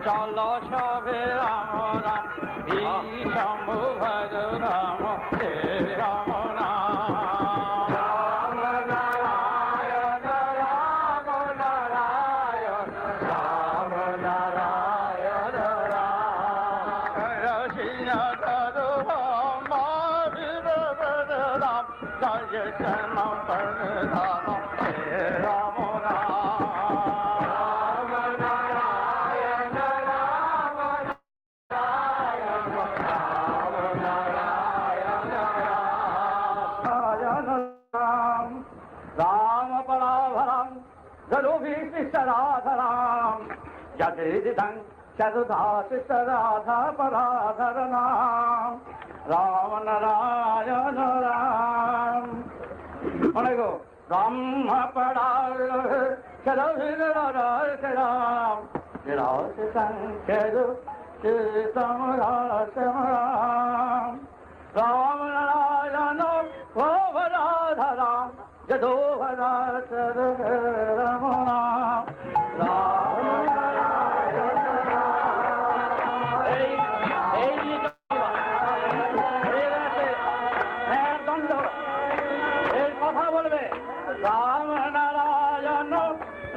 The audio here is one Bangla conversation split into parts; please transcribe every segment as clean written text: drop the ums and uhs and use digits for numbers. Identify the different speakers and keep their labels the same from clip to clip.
Speaker 1: চলো সবে রাম রাম শম্ভু ভজ রাম রাম রাম নারায়ণ রাম নারায়ণ রাম নারায়ণ রাম সিংহ রাম জয় শ্যাম রাম রাম राधराम जगेदिदं चतुधासित राधा पराधरनाम राम नारायण राम अनेको ब्रह्म पड़ाल चलो राम संकेत राम राम नारायण ओ राधराम जदो भरात रमणा কথা বলবে রাম নারায়ণ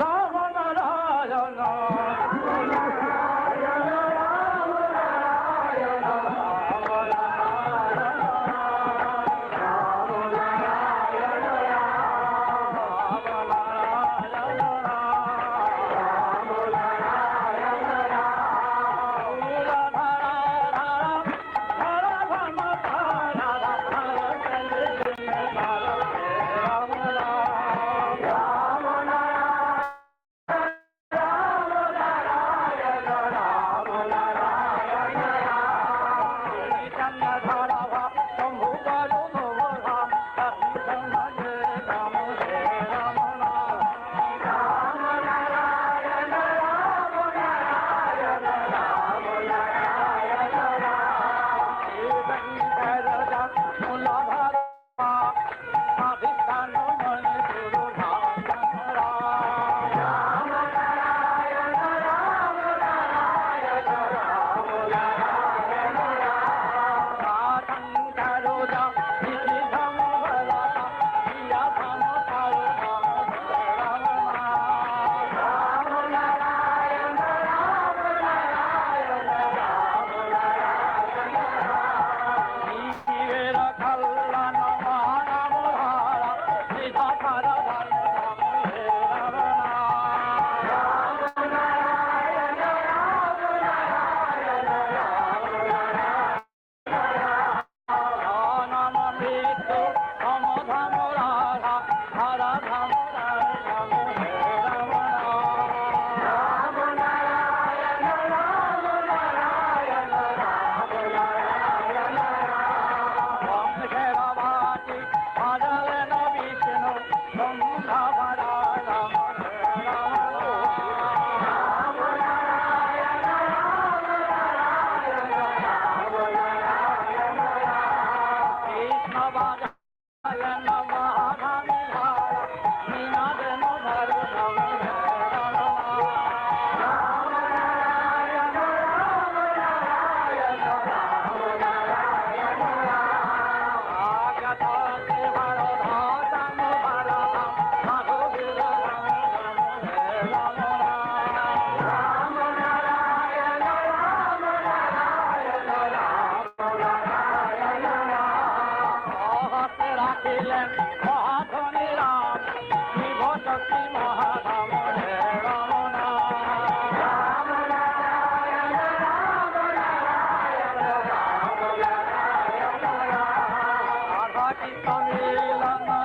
Speaker 1: রাম নারায়ণ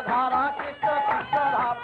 Speaker 1: ধারা কৃষ্ণ কৃষ্ণ রাম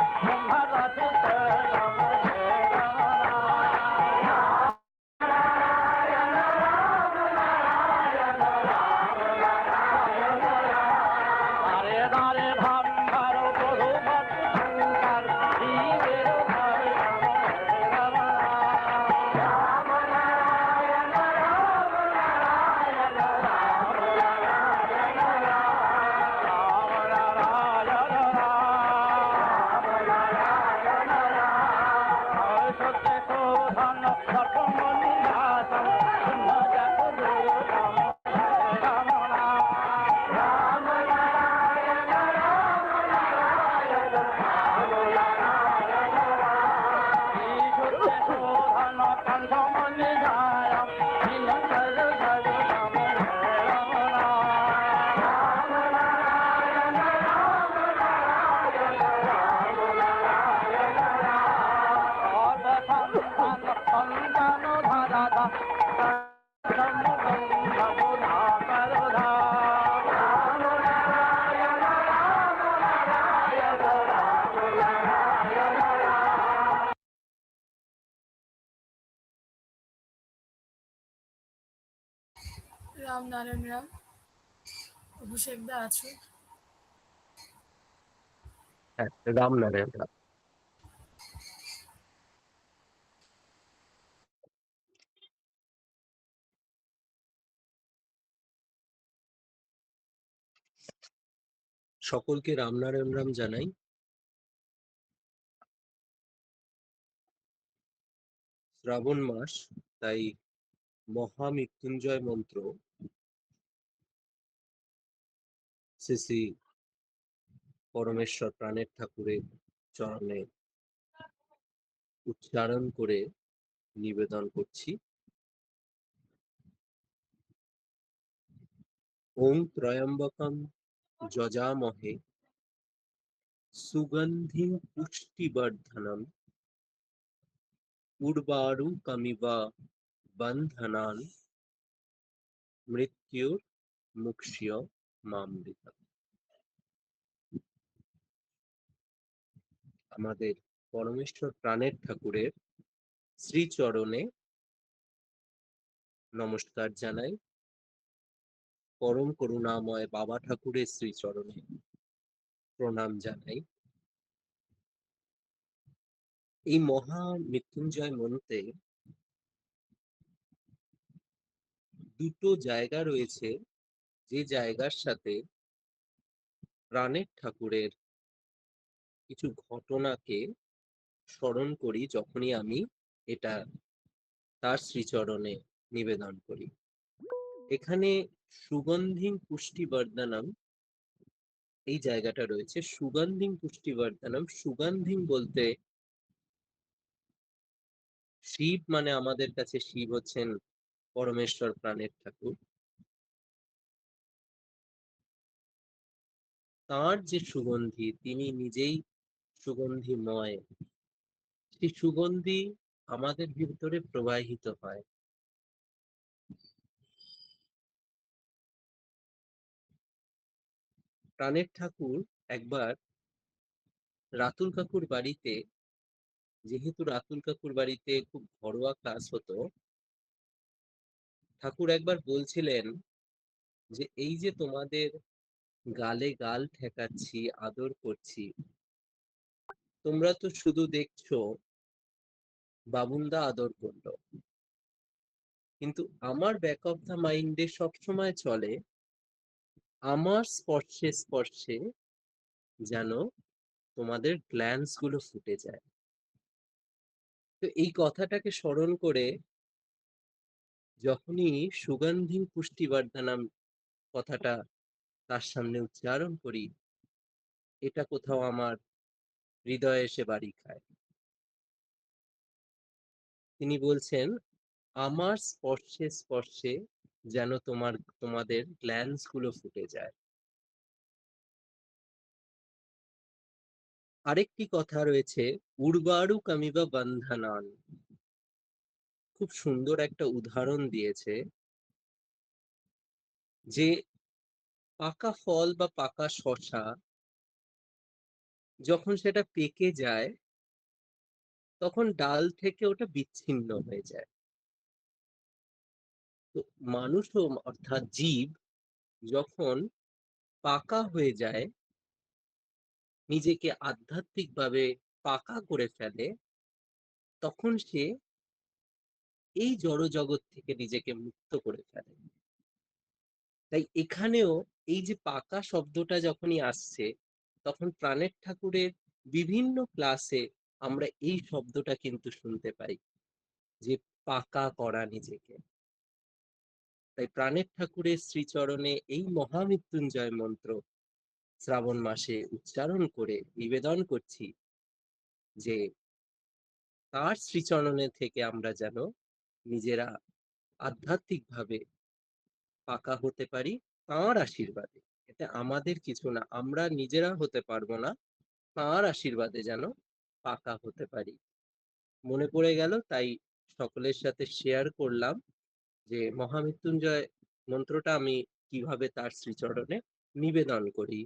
Speaker 2: রাম নারায়ণ রাম। অভিষেক দা আছো?
Speaker 3: হ্যাঁ, রাম নারায়ণ রাম। সকলকে রাম নারায়ণ রাম জানাই। শ্রাবণ মাস, তাই মহামৃত্যুঞ্জয় মন্ত্র শ্রী শ্রী পরমেশ্বর প্রাণের ঠাকুরের চরণে উচ্চারণ করে নিবেদন করছি। ওং ত্রয়ম্বকম যজামহে সুগন্ধিং পুষ্টিবর্ধনম উর্বারুকমিব বন্ধনান মৃত্যুর মুক্ষ্য মামৃতম। আমাদের পরমেশ্বর প্রাণের ঠাকুরের শ্রীচরণে নমস্কার জানাই। পরম করুণাময় বাবা ঠাকুরের শ্রীচরণে প্রণাম জানাই। এই মহা মৃত্যুঞ্জয় মন্ত্রে দুটো জায়গা রয়েছে, যে জায়গার সাথে প্রাণের ঠাকুরের কিছু ঘটনাকে স্মরণ করি যখনই আমি এটা তার শ্রীচরণে নিবেদন করি। এখানে সুগন্ধিং পুষ্টিবর্ধনম এই জায়গাটা রয়েছে। সুগন্ধিং পুষ্টিবর্ধনম, সুগন্ধিং বলতে শিব, মানে আমাদের কাছে শিব হচ্ছেন পরমেশ্বর প্রাণের ঠাকুর। তার যে সুগন্ধি, তিনি নিজেই সুগন্ধিময়, সেই সুগন্ধি আমাদের ভিতরে প্রবাহিত হয়। প্রাণের ঠাকুর একবার রাতুল কাকুর বাড়িতে, যেহেতু রাতুল কাকুর বাড়িতে খুব ঘরোয়া ক্লাস হতো, ঠাকুর একবার বলছিলেন যে এই যে তোমাদের গালে গাল ঠেকাচ্ছি, আদর করছি, তোমরা তো শুধু দেখছো বাবুনদা আদর করলো, কিন্তু আমার ব্যাক অফ দ্য মাইন্ডে সবসময় চলে আমার স্পর্শে স্পর্শে যেন তোমাদের গ্ল্যান্স গুলো ফুটে যায়। তো এই কথাটাকে স্মরণ করে যখনই সুগন্ধিং পুষ্টিবর্ধনম কথাটা তার সামনে উচ্চারণ করি, এটা কোথাও আমার হৃদয়ে এসে বাড়ি খায়। তিনি বলছেন আমার স্পর্শে স্পর্শে যেন তোমাদের গ্ল্যান্স গুলো ফুটে যায়। আরেকটি কথা রয়েছে, উর্বারু কামিবা বন্ধনান, খুব সুন্দর একটা উদাহরণ দিয়েছে যে পাকা ফল বা পাকা শসা যখন সেটা পেকে যায় তখন ডাল থেকে ওটা বিচ্ছিন্ন হয়ে যায়। তো মানুষও অর্থাৎ জীব যখন পাকা হয়ে যায়, নিজেকে আধ্যাত্মিকভাবে পাকা করে ফেলে, তখন সে এই জড় জগৎ থেকে নিজেকে মুক্ত করে ফেলে। তাই এখানেও এই যে পাকা শব্দটা যখনই আসছে, তখন প্রাণের ঠাকুরের বিভিন্ন ক্লাসে আমরা এই শব্দটা কিন্তু শুনতে পাই, যে পাকা করা নিজেকে। তাই প্রাণের ঠাকুরের শ্রীচরণে এই মহামৃত্যুঞ্জয় মন্ত্র শ্রাবণ মাসে উচ্চারণ করে নিবেদন করছি যে তার শ্রীচরণে থেকে আমরা যেন নিজেরা আধ্যাত্মিকভাবে পাকা হতে পারি তাঁর আশীর্বাদে। এটা আমাদের কিছু না, আমরা নিজেরা হতে পারবো না, তাঁর আশীর্বাদে যেন পাকা হতে পারি। মনে পড়ে গেল, তাই সকলের সাথে শেয়ার করলাম যে মহামৃত্যুঞ্জয় মন্ত্রটা আমি কিভাবে তার শ্রীচরণে নিবেদন করি।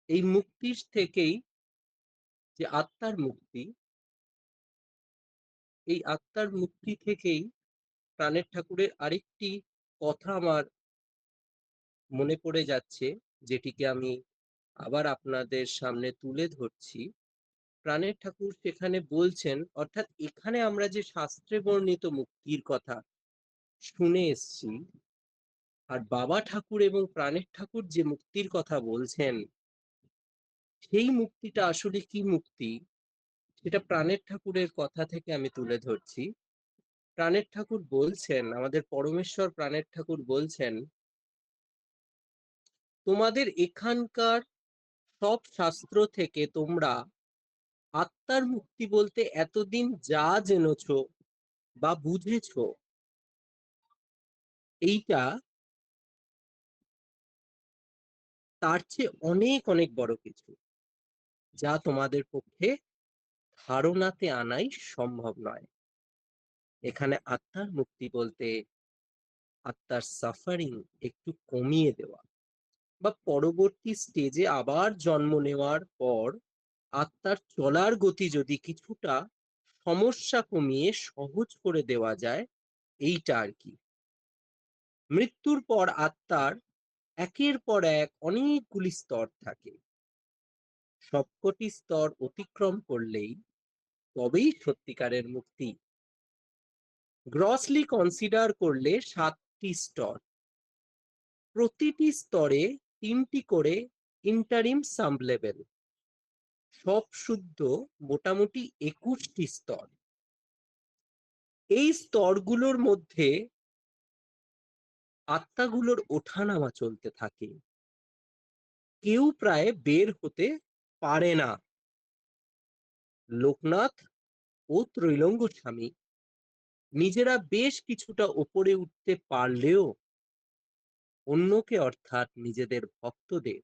Speaker 3: এই মুক্তির থেকেই, যে আত্মার মুক্তি, এই আত্মার মুক্তি থেকেই প্রাণের ঠাকুরের আরেকটি কথা আমার মনে পড়ে যাচ্ছে, যেটিকে আমি আবার আপনাদের সামনে তুলে ধরছি। প্রাণের ঠাকুর সেখানে বলছেন, অর্থাৎ এখানে আমরা যে শাস্ত্রে বর্ণিত মুক্তির কথা শুনে এসছি, আর বাবা ঠাকুর এবং প্রাণের ঠাকুর যে মুক্তির কথা বলছেন, সেই মুক্তিটা আসলে কি মুক্তি, সেটা প্রাণের ঠাকুরের কথা থেকে আমি তুলে ধরছি। প্রাণের ঠাকুর বলছেন, আমাদের পরমেশ্বর প্রাণের ঠাকুর বলছেন, তোমাদের এখানকার সব শাস্ত্র থেকে তোমরা আত্মার মুক্তি বলতে এতদিন যা জেনেছ বা বুঝেছ, এইটা তার চেয়ে অনেক অনেক বড় কিছু, যা তোমাদের পক্ষে ধারণাতে আনাই সম্ভব নয়। এখানে আত্মার মুক্তি বলতে আত্মার সাফারিং একটু কমিয়ে দেওয়া, বা পরবর্তী স্টেজে আবার জন্ম নেওয়ার পর আত্মার চলার গতি যদি কিছুটা সমস্যা কমিয়ে সহজ করে দেওয়া যায়, এইটা আর কি। মৃত্যুর পর আত্মার একের পর এক অনেকগুলি স্তর থাকে, সবকটি স্তর অতিক্রম করলেই তবেই সত্যিকারের মুক্তি। গ্রসলি কনসিডার করলে 7টি স্তর, প্রতিটি স্তরে 3টি করে ইন্টারিম সাব লেভেল, সব শুদ্ধ মোটামুটি 21টি স্তর। এই স্তরগুলোর মধ্যে আত্মাগুলোর ওঠানামা চলতে থাকে, কেউ প্রায় বের হতে পারে না। লোকনাথ ও ত্রৈলঙ্গ স্বামী নিজেরা বেশ কিছুটা ওপরে উঠতে পারলেও অন্যকে, অর্থাৎ নিজেদের ভক্তদের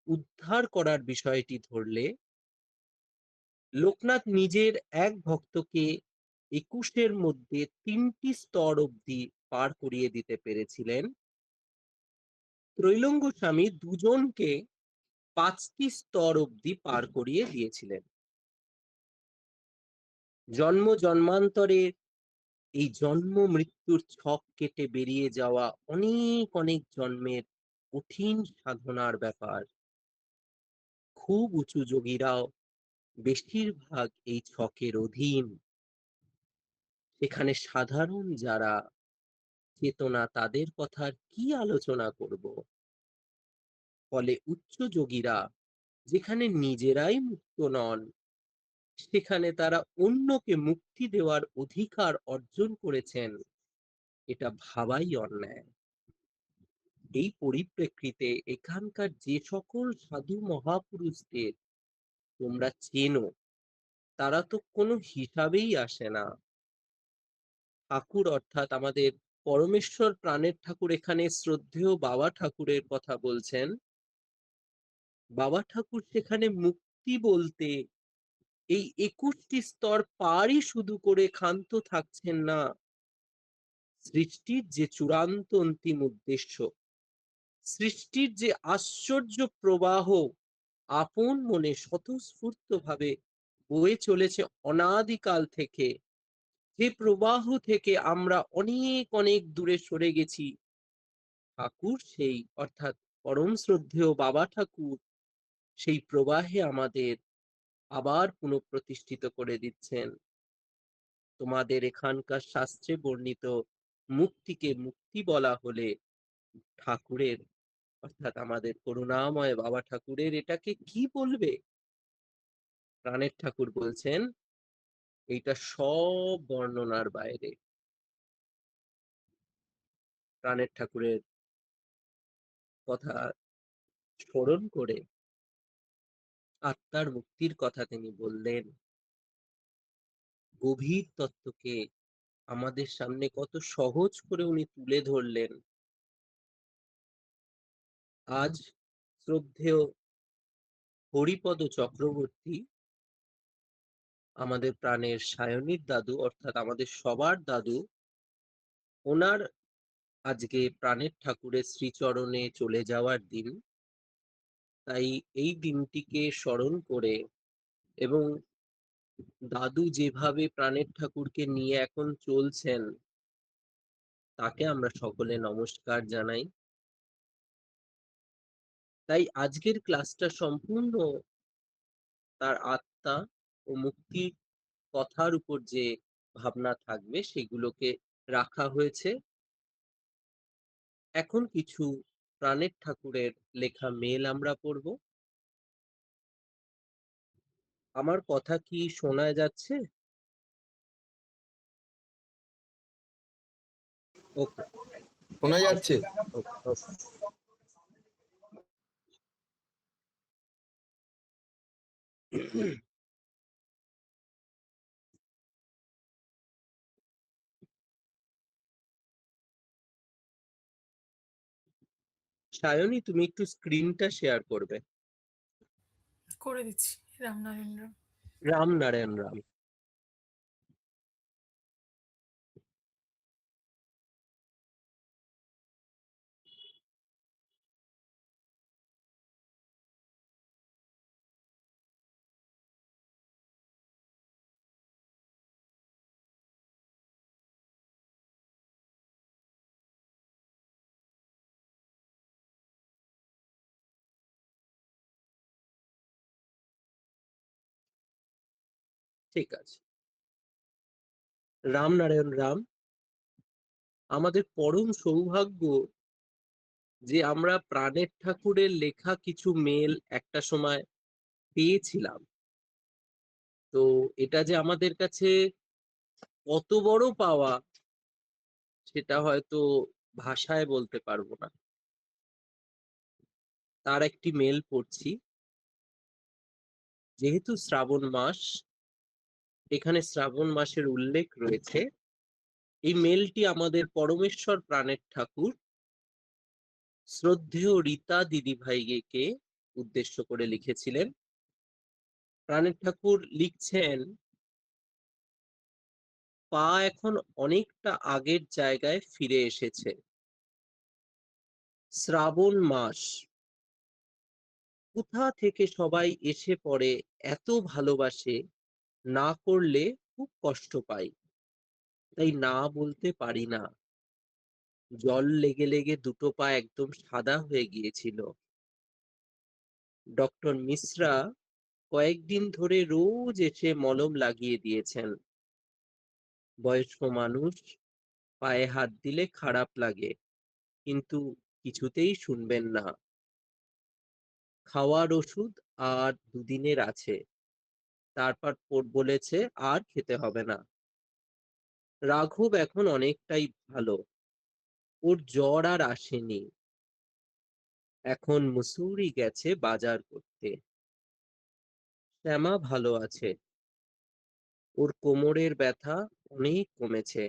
Speaker 3: উদ্ধার করার বিষয়টি ধরলে, লোকনাথ নিজের এক ভক্তকে 21-এর মধ্যে 3টি স্তর অবধি পার করিয়ে দিতে পেরেছিলেন। ত্রৈলঙ্গ স্বামী দুজনকে 5টি স্তর অবধি পার করিয়ে দিয়েছিলেন। জন্ম জন্মান্তরের এই জন্ম মৃত্যুর ছক কেটে বেরিয়ে যাওয়া অনেক অনেক জন্মের কঠিন সাধনার ব্যাপার। খুব উঁচু যোগীরাও বেশিরভাগ এই ছকের অধীন। এখানে সাধারণ যারা চেতনা, তাদের কথার কি আলোচনা করব। ফলে উচ্চ যোগীরা যেখানে নিজেরাই মুক্ত নন, সেখানে তারা অন্যকে মুক্তি দেওয়ার অধিকার অর্জন করেছেন, এটা ভাবাই অন্যায়। এই পরিপ্রেক্ষিতে এখানকার যে সকল সাধু মহাপুরুষদের তোমরা চেনো, তারা তো কোনো হিসাবেই আসে না। ঠাকুর, অর্থাৎ আমাদের পরমেশ্বর প্রাণের ঠাকুর এখানে শ্রদ্ধেয় বাবা ঠাকুরের কথা বলছেন। বাবা ঠাকুর সেখানে মুক্তি বলতে এই 21টি স্তর পারই শুধু করে ক্ষান্ত থাকছেন না। সৃষ্টির যে চূড়ান্ত অন্তিম উদ্দেশ্য, সৃষ্টির যে আশ্চর্য প্রবাহ আপন মনে স্বতঃস্ফূর্ত ভাবে বয়ে চলেছে অনাদিকাল থেকে, যে প্রবাহ থেকে আমরা অনেক অনেক দূরে সরে গেছি, ঠাকুর সেই, অর্থাৎ পরম শ্রদ্ধেয় বাবা ঠাকুর সেই প্রবাহে আমাদের আবার পুনঃপ্রতিষ্ঠিত করে দিচ্ছেন। তোমাদের এখানকার শাস্ত্রে বর্ণিত মুক্তিকে মুক্তি বলা হলে ঠাকুরের, অর্থাৎ আমাদের করুণাময় বাবা ঠাকুরের এটাকে কি বলবে? প্রাণের ঠাকুর বলছেন, এইটা সব বর্ণনার বাইরে। প্রাণের ঠাকুরের কথা স্মরণ করে আত্মার মুক্তির কথা তিনি বললেন। গভীর তত্ত্বকে আমাদের সামনে কত সহজ করে উনি তুলে ধরলেন। আজ শ্রদ্ধেয় হরিপদ চক্রবর্তী, আমাদের প্রাণের সায়নীর দাদু, অর্থাৎ আমাদের সবার দাদু, ওনার আজকে প্রাণের ঠাকুরের শ্রীচরণে চলে যাওয়ার দিন। তাই এই দিনটিকে স্মরণ করে এবং দাদু যেভাবে প্রাণের ঠাকুরকে নিয়ে এখন চলছেন, তাকে আমরা সকলে নমস্কার জানাই। তাই আজকের ক্লাসটা সম্পূর্ণ তার আত্মা ও মুক্তির কথার উপর যে ভাবনা থাকবে সেগুলোকে রাখা হয়েছে। এখন কিছু প্রাণের ঠাকুরের লেখা মেল আমরা পড়ব। আমার কথা কি শোনা যাচ্ছে? ওকে,
Speaker 4: শোনা যাচ্ছে।
Speaker 3: ওকে, ওকে। সায়নী, তুমি একটু স্ক্রিনটা শেয়ার করবে।
Speaker 2: করে দিচ্ছি। রামনারায়ণ রাম।
Speaker 3: রাম নারায়ণ রাম। ঠিক আছে। রাম নারায়ণ রাম। আমাদের পরম সৌভাগ্য যে আমরা প্রাণের ঠাকুরের লেখা কিছু মেল একটা সময় পেয়েছিলাম। তো এটা যে আমাদের কাছে কত বড় পাওয়া সেটা হয়তো ভাষায় বলতে পারবো না। তার একটি মেল পড়ছি। যেহেতু শ্রাবণ মাস, এখানে শ্রাবণ মাসের উল্লেখ রয়েছে। এই মেলটি আমাদের পরমেশ্বর প্রাণের ঠাকুর শ্রদ্ধেয় রীতা দিদিভাইকে উদ্দেশ্য করে লিখেছিলেন। প্রাণের ঠাকুর লিখছেন, পা এখন অনেকটা আগের জায়গায় ফিরে এসেছে। শ্রাবণ মাস, কোথা থেকে সবাই এসে পড়ে, এত ভালোবাসে, না করলে খুব কষ্ট পাই, তাই না বলতে পারি না। জল লেগে লেগে দুটো পা একদম সাদা হয়ে গিয়েছিল। ডক্টর মিশ্রা কয়েকদিন ধরে রোজ এসে মলম লাগিয়ে দিয়েছেন। বয়স্ক মানুষ, পায়ে হাত দিলে খারাপ লাগে, কিন্তু কিছুতেই শুনবেন না। খাওয়ার ওষুধ আর দুদিনের আছে, তারপর বলেছে আর খেতে হবে না। রাঘব এখন অনেকটাই ভালো, ওর জ্বর আর আসেনি। এখন মুসৌরি গেছে বাজার করতে। শ্যামা ভালো আছে, ওর কোমরের ব্যথা অনেক কমেছে।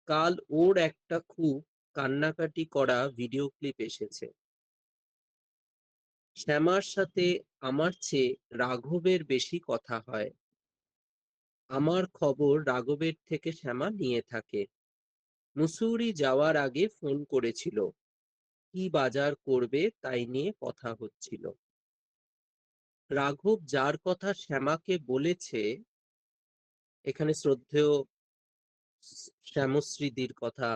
Speaker 3: কাল ওর একটা খুব কান্নাকাটি করা ভিডিও ক্লিপ এসেছে। শ্যামার সাথে আমার চেয়ে রাঘবের বেশি কথা হয়। আমার খবর রাঘবের থেকে শ্যামা নিয়ে থাকে। মুসৌরি যাওয়ার আগে ফোন করেছিল, কি বাজার করবে তাই নিয়ে কথা হচ্ছিল। রাঘব যার কথা শ্যামাকে বলেছে, এখানে শ্রদ্ধেয় শ্যামশ্রীদির কথা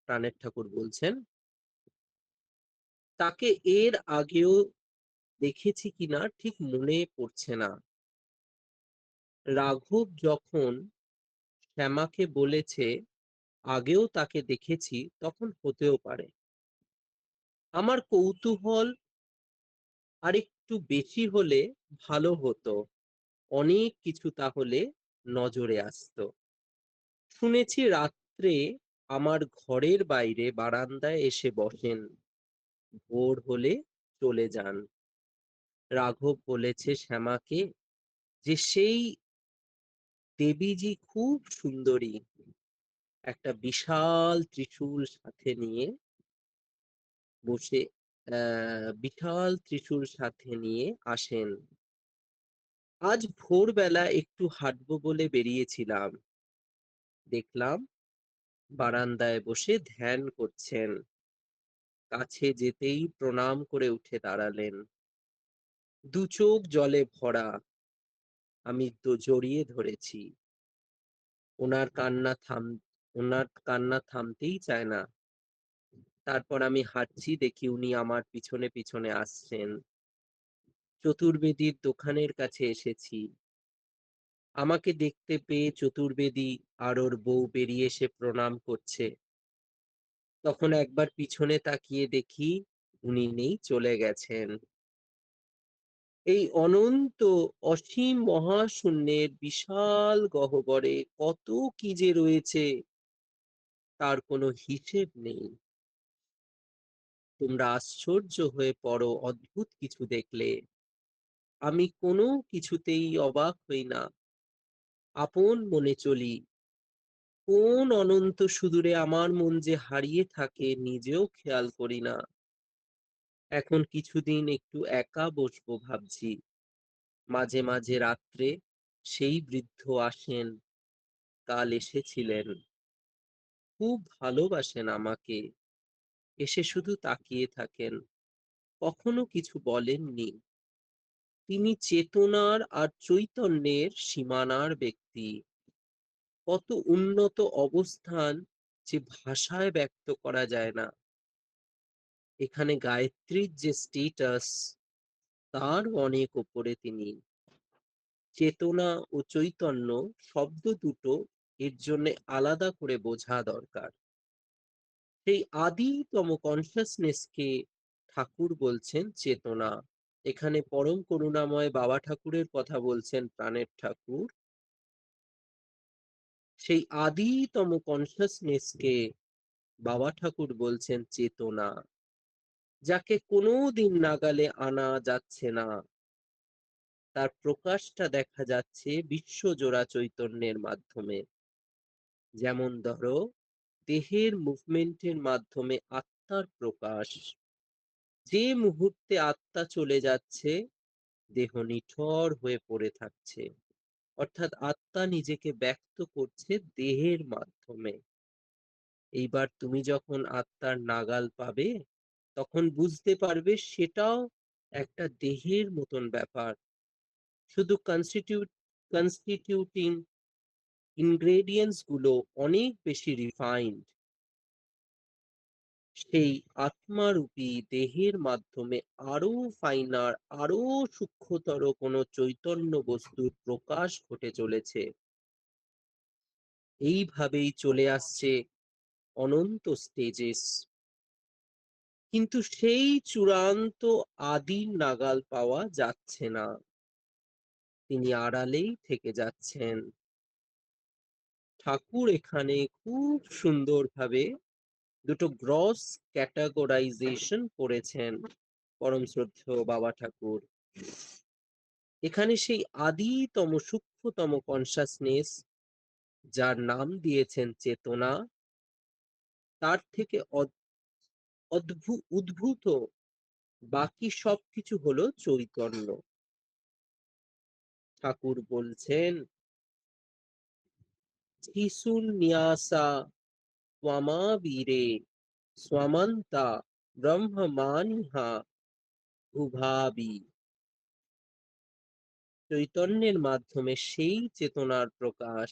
Speaker 3: প্রাণের ঠাকুর বলছেন, তাকে এর আগেও দেখেছি কিনা ঠিক মনে পড়ছে না। রাঘব যখন শ্যামাকে বলেছে আগেও তাকে দেখেছি, তখন হতেও পারে। আমার কৌতূহল আরেকটু বেশি হলে ভালো হতো, অনেক কিছু তাহলে নজরে আসতো। শুনেছি রাত্রে আমার ঘরের বাইরে বারান্দায় এসে বসেন, ভোর হলে চলে যান। রাঘব বলেছে শ্যামাকে যে সেই দেবীজি খুব সুন্দরী, একটা বিশাল ত্রিশূল সাথে নিয়ে বসে, বিশাল ত্রিশূল সাথে নিয়ে আসেন। আজ ভোরবেলা একটু হাঁটবো বলে বেরিয়েছিলাম, দেখলাম বারান্দায় বসে ধ্যান করছেন। কাছে যেতেই প্রণাম করে উঠে দাঁড়ালেন। দু চোখ জলে ভরা, আমি তো জড়িয়ে ধরেছি। ওনার কান্না উনার কান্না থামতেই চায় না। তারপর আমি হাঁটছি, দেখি উনি আমার পিছনে, পিছনে আসছেন। চতুর্বেদীর দোকানের কাছে এসেছি। আমাকে দেখতে পেয়ে চতুর্বেদী আর ওর বউ বেরিয়ে এসে প্রণাম করছে। তখন একবার পিছনে তাকিয়ে দেখি উনি নেই, চলে গেছেন। এই অনন্ত অসীম মহাশূন্যের বিশাল গহ্বরে কত কি যে রয়েছে তার কোনো হিসেব নেই। তোমরা আশ্চর্য হয়ে পড়ো অদ্ভুত কিছু দেখলে। আমি কোনো কিছুতেই অবাক হই না। আপন মনে চলি। কোন অনন্ত সুদূরে আমার মন যে হারিয়ে থাকে নিজেও খেয়াল করি না। এখন কিছুদিন একটু একা বসবো ভাবছি। মাঝে মাঝে রাত্রে সেই বৃদ্ধ আসেন, কাল এসেছিলেন। খুব ভালোবাসেন আমাকে। এসে শুধু তাকিয়ে থাকেন, কখনো কিছু বলেননি। তিনি চেতনার আর চৈতন্যের সীমানার ব্যক্তি। কত উন্নত অবস্থান যে ভাষায় ব্যক্ত করা যায় না। এখানে গায়ত্রীর যে স্ট্যাটাস তার অনেক উপরে তিনি। চেতনা ও চৈতন্য শব্দ দুটো এর জন্য আলাদা করে বোঝা দরকার। সেই আদিতম কনসাসনেসকে ঠাকুর বলছেন চেতনা। এখানে পরম করুণাময় বাবা ঠাকুরের কথা বলছেন প্রাণের ঠাকুর। সেই আদিতম কনসাসনেসকে বাবা ঠাকুর বলছেন চেতনা, যাকে কোনোদিন নাগালে আনা যাচ্ছে না। তার প্রকাশটা দেখা যাচ্ছে বিশ্বজোড়া চৈতন্যের মাধ্যমে। যেমন ধরো, দেহের মুভমেন্টের মাধ্যমে আত্মার প্রকাশ। যে মুহূর্তে আত্মা চলে যাচ্ছে, দেহ নিথর হয়ে পড়ে থাকছে। অর্থাৎ আত্মা নিজেকে ব্যক্ত করছে দেহের মাধ্যমে। এইবার তুমি যখন আত্মার নাগাল পাবে, তখন বুঝতে পারবে সেটাও একটা দেহের মতন ব্যাপার। শুধু কনস্টিটিউটিং ইনগ্রেডিয়েন্টস গুলো অনেক বেশি রিফাইন্ড। সেই আত্মারূপী দেহের মাধ্যমে আরো ফাইনার, আরো সূক্ষ্মতর কোনো চৈতন্য বস্তুর প্রকাশ ঘটে চলেছে। এইভাবেই চলে আসছে অনন্ত স্টেজেস। কিন্তু সেই চূড়ান্ত আদির নাগাল পাওয়া যাচ্ছে না। তিনি আড়ালেই থেকে যাচ্ছেন। ঠাকুর এখানে খুব সুন্দরভাবে দুটো গ্রস ক্যাটাগরাইজেশন করেছেন পরম শ্রদ্ধেয় বাবা ঠাকুর। এখানে সেই আদিতম সূক্ষ্মতম কনসাসনেস, যার নাম দিয়েছেন চেতনা, তার থেকে উদ্ভূত বাকি সবকিছু হলো চৈতন্য। ঠাকুর বলছেন, শিশুন্যাসা ত্বমাবীরে স্বমন্তা ব্রহ্মমানিহা ভুভাবি। চৈতন্যের মাধ্যমে সেই চেতনার প্রকাশ।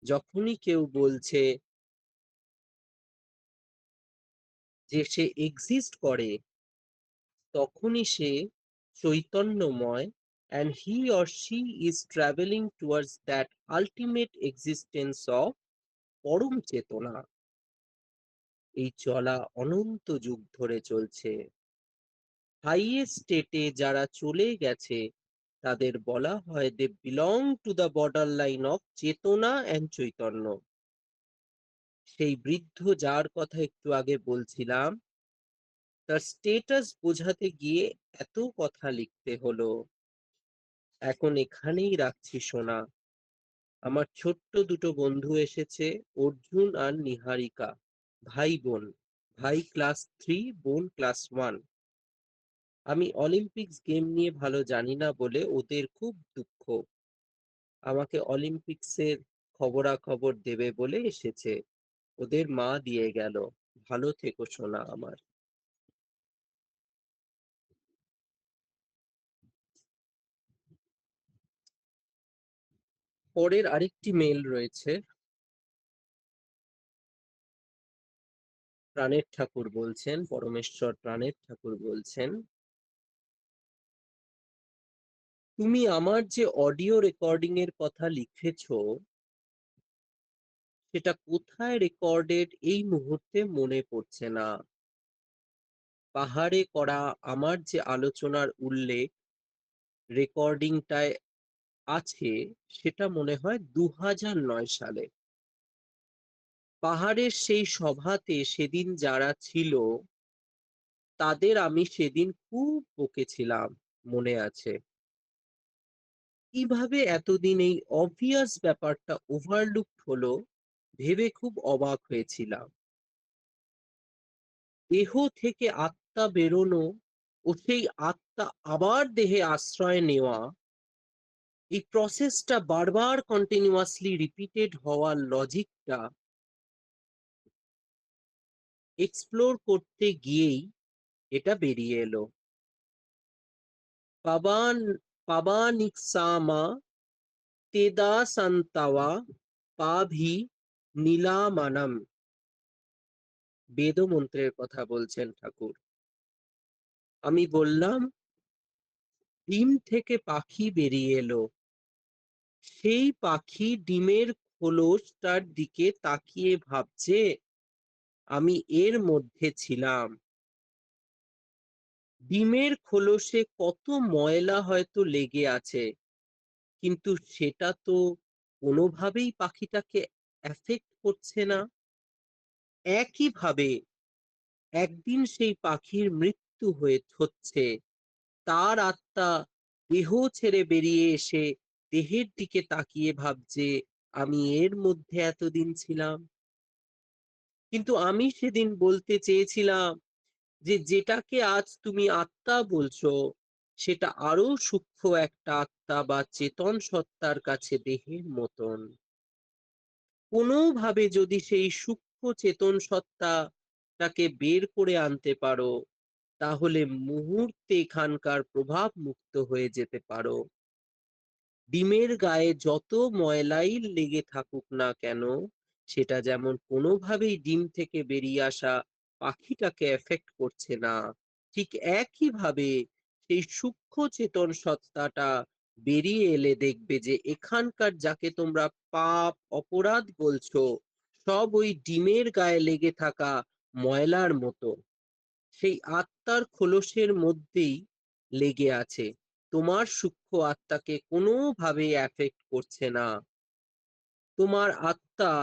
Speaker 3: যখনই কেউ বলছে যে সে এক্সিস্ট করে, তখনই সে চৈতন্যময়, and he or she is traveling towards that ultimate existence of পরম চেতনা। এই চলা অনন্ত যুগ ধরে চলছে। হাইয়েস্ট স্টেটে যারা চলে গেছে, তাদের বলা হয় they belong to the border line of চেতনা অ্যান্ড চৈতন্য। সেই বৃদ্ধ যার কথা একটু আগে বলছিলাম, তার স্টেটাস বোঝাতে গিয়ে এত কথা লিখতে হলো। এখন এখানেই রাখছি সোনা। আমার ছোট্ট দুটো বন্ধু এসেছে, অর্জুন আর নিহারিকা, ভাই বোন। ভাই ক্লাস 3, বোন ক্লাস 1। আমি অলিম্পিক্স গেম নিয়ে ভালো জানি না বলে ওদের খুব দুঃখ। আমাকে অলিম্পিক্সের খবরাখবর দেবে বলে এসেছে। ওদের মা দিয়ে গেল। ভালো থেকো সোনা আমার। পরের আরেকটি মেল রয়েছে। প্রাণের ঠাকুর বলছেন, পরমেশ্বর প্রাণের ঠাকুর বলছেন, তুমি আমার যে অডিও রেকর্ডিং এর কথা লিখেছো সেটা কোথায় রেকর্ডেড এই মুহূর্তে মনে পড়ছে না। পাহাড়ে করা আমার যে আলোচনার উল্লেখ রেকর্ডিংটায় আছে সেটা মনে হয় 2009 সালে। পাহাড়ের সেই সভাতে সেদিন যারা ছিল তাদের আমি সেদিন খুব বকেছিলাম, মনে আছে। কিভাবে এতদিন এই অবভিয়াস ব্যাপারটা ওভারলুকড হলো ভেবে খুব অবাক হয়েছিলাম। দেহ থেকে আত্মা বেরোনো ও সেই আত্মা আবার দেহে আশ্রয় নেওয়া, এই প্রসেসটা বারবার কন্টিনিউয়াসলি রিপিটেড হওয়ার লজিকটা এক্সপ্লোর করতে গিয়েই এটা বেরিয়ে এলো। পাবান পাবানিকসামা তেদা সান্তাওয়া পাভি নীলামানম, বেদ মন্ত্রের কথা বলছেন ঠাকুর। আমি বললাম, ডিম থেকে পাখি বেরিয়ে এলো, সেই পাখি ডিমের খোলসটার দিকে তাকিয়ে ভাবছে আমি এর মধ্যে ছিলাম। ডিমের খোলসে কত ময়লা হয়তো লেগে আছে, কিন্তু সেটা তো কোনোভাবেই পাখিটাকে এফেক্ট করছে না। একইভাবে একদিন সেই পাখির মৃত্যু হচ্ছে, তার আত্মা দেহ ছেড়ে বেরিয়ে এসে দেহের দিকে তাকিয়ে ভাবছে আমি এর মধ্যে এতদিন ছিলাম। কিন্তু আমি সেদিন বলতে চেয়েছিলাম যে যেটাকে আজ তুমি আত্মা বলছো সেটা আরো সূক্ষ্ম একটা আত্মা বা চেতন সত্তার কাছে দেহের মতন। কোনোভাবে যদি সেই সূক্ষ্ম চেতন সত্তাটাকে বের করে আনতে পারো তাহলে মুহূর্তে এখানকার প্রভাব মুক্ত হয়ে যেতে পারো। ডিমের গায়ে যত ময়লাই লেগে থাকুক না কেন সেটা যেমন কোনোভাবেই ডিম থেকে বেরিয়ে আসা পাখিটাকে এফেক্ট করছে না, ঠিক একইভাবে সেই সূক্ষ্ম চেতন সত্তাটা বেরিয়ে এলে দেখবে যে এখানকার যাকে তোমরা পাপ অপরাধ বলছো সব ওই ডিমের গায়ে লেগে থাকা ময়লার মতো সেই আত্মার খোলসের মধ্যেই লেগে আছে, তোমার সূক্ষ্ম আত্মাকে কোনোভাবে এফেক্ট করছে না। তোমার আত্মা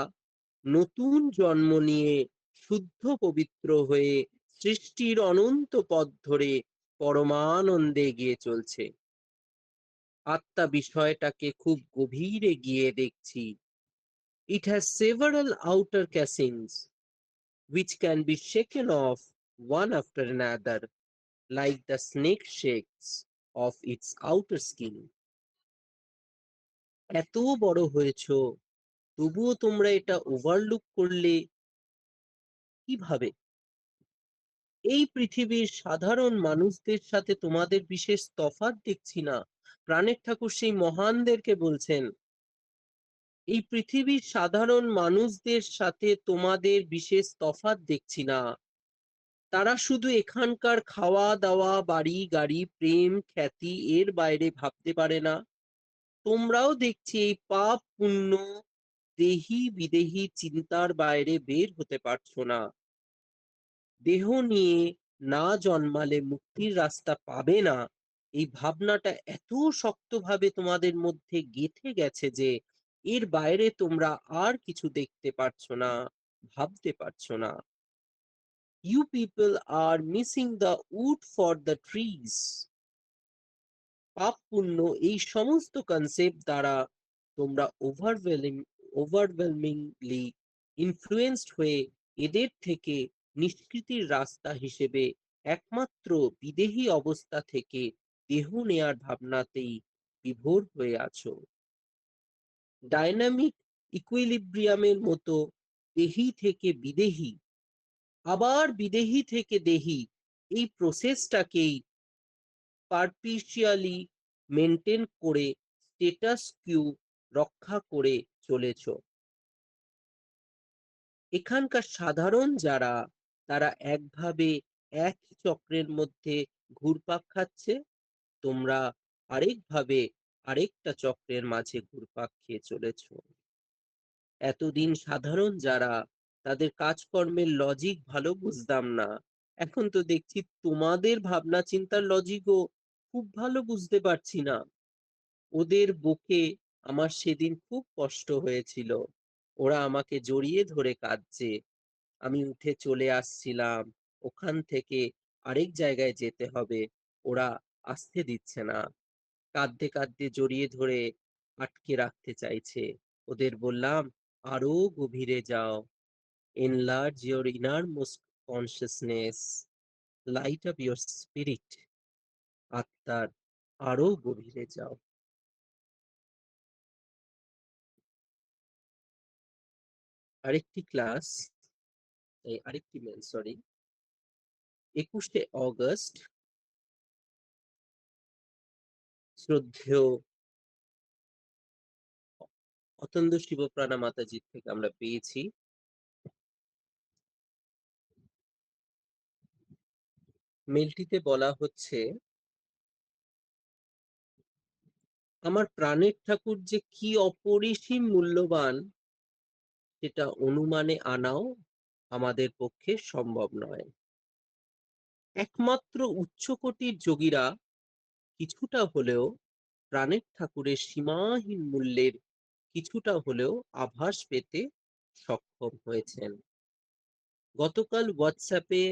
Speaker 3: নতুন জন্ম নিয়ে শুদ্ধ পবিত্র হয়ে সৃষ্টির অনন্ত পথ ধরে পরমানন্দে এগিয়ে চলছে। আত্মা বিষয়টাকে খুব গভীরে গিয়ে দেখছি। It has several outer casings which can be shaken off one after another like the snake shakes off its outer skin. এত বড় হয়েছো তবুও তোমরা এটা ওভারলুক করলে কিভাবে? এই পৃথিবীর সাধারণ মানুষদের সাথে তোমাদের বিশেষ তফাৎ দেখছি না। প্রাণের ঠাকুর সেই মহানদেরকে বলছেন, এই পৃথিবীর সাধারণ মানুষদের সাথে তোমাদের বিশেষ তফাৎ দেখছি না। তারা শুধু এখানকার খাওয়া দাওয়া বাড়ি গাড়ি প্রেম খ্যাতি এর বাইরে ভাবতে পারে না। তোমরাও দেখছি এই পাপ পুণ্য দেহি বিদেহী চিন্তার বাইরে বের হতে পারছো না। দেহ নিয়ে না জন্মালে মুক্তির রাস্তা পাবে না, এই ভাবনাটা এত শক্তভাবে তোমাদের মধ্যে গেঁথে গেছে যে এর বাইরে তোমরা আর কিছু দেখতে পারছো না, ভাবতে পারছো না। You people are missing the wood for the trees. পাপ পুণ্য এই সমস্ত কনসেপ্ট দ্বারা তোমরা ওভারওয়েলমিংলি ইনফ্লুয়েন্সড হয়ে এদের থেকে নিষ্কৃতির রাস্তা হিসেবে একমাত্র বিদেহী অবস্থা থেকে দেহ নেয়ার ভাবনাতেই বিভোর হয়ে আছো। ডাইনামিক ইকুইলিব্রিয়ামের মতো দেহি থেকে বিদেহী আবার বিদেহী থেকে দেহি এই প্রসেসটাকেই পারপিচুয়ালি মেনটেন করে স্টেটাস কিউ রক্ষা করে চলেছ। এখানকার সাধারণ যারা তারা একভাবে একই চক্রের মধ্যে ঘুরপাক খাচ্ছে, তোমরা আরেকভাবে আরেকটা চক্রের মাঝে ঘুরপাক খেয়ে চলেছ। এতদিন সাধারণ যারা, তাদের কাজকর্মের লজিক ভালো বুঝতাম না, এখন তো দেখছি তোমাদের ভাবনা চিন্তার লজিকও খুব ভালো বুঝতে পারছি না। ওদের বকে আমার সেদিন খুব কষ্ট হয়েছিল। ওরা আমাকে জড়িয়ে ধরে কাঁদছে। আমি উঠে চলে আসছিলাম, ওখান থেকে আরেক জায়গায় যেতে হবে, ওরা আসতে দিচ্ছে না। কাঁদতে কাঁদতে জড়িয়ে ধরে আটকে রাখতে চাইছে। ওদের বললাম, আরো গভীরে যাও, enlarge your innermost consciousness, light up your spirit, আত্মার আরো গভীরে যাও। আরেকটি ক্লাস, আরেকটি মেল, সরি, 21শে অগস্ট, শ্রদ্ধেয় অতন্দ্র শিবপ্রাণা মাতাজির থেকে আমরা পেয়েছি। মেলটিতে বলা হচ্ছে, আমার প্রাণের ঠাকুর যে কি অপরিসীম মূল্যবান, সেটা অনুমানে আনাও আমাদের পক্ষে সম্ভব নয়। একমাত্র উচ্চকোটির যোগীরা কিছুটা হলেও প্রাণের ঠাকুরের সীমাহীন মূল্যের কিছুটা হলেও আভাস পেতে সক্ষম হয়েছেন। গতকাল হোয়াটসঅ্যাপে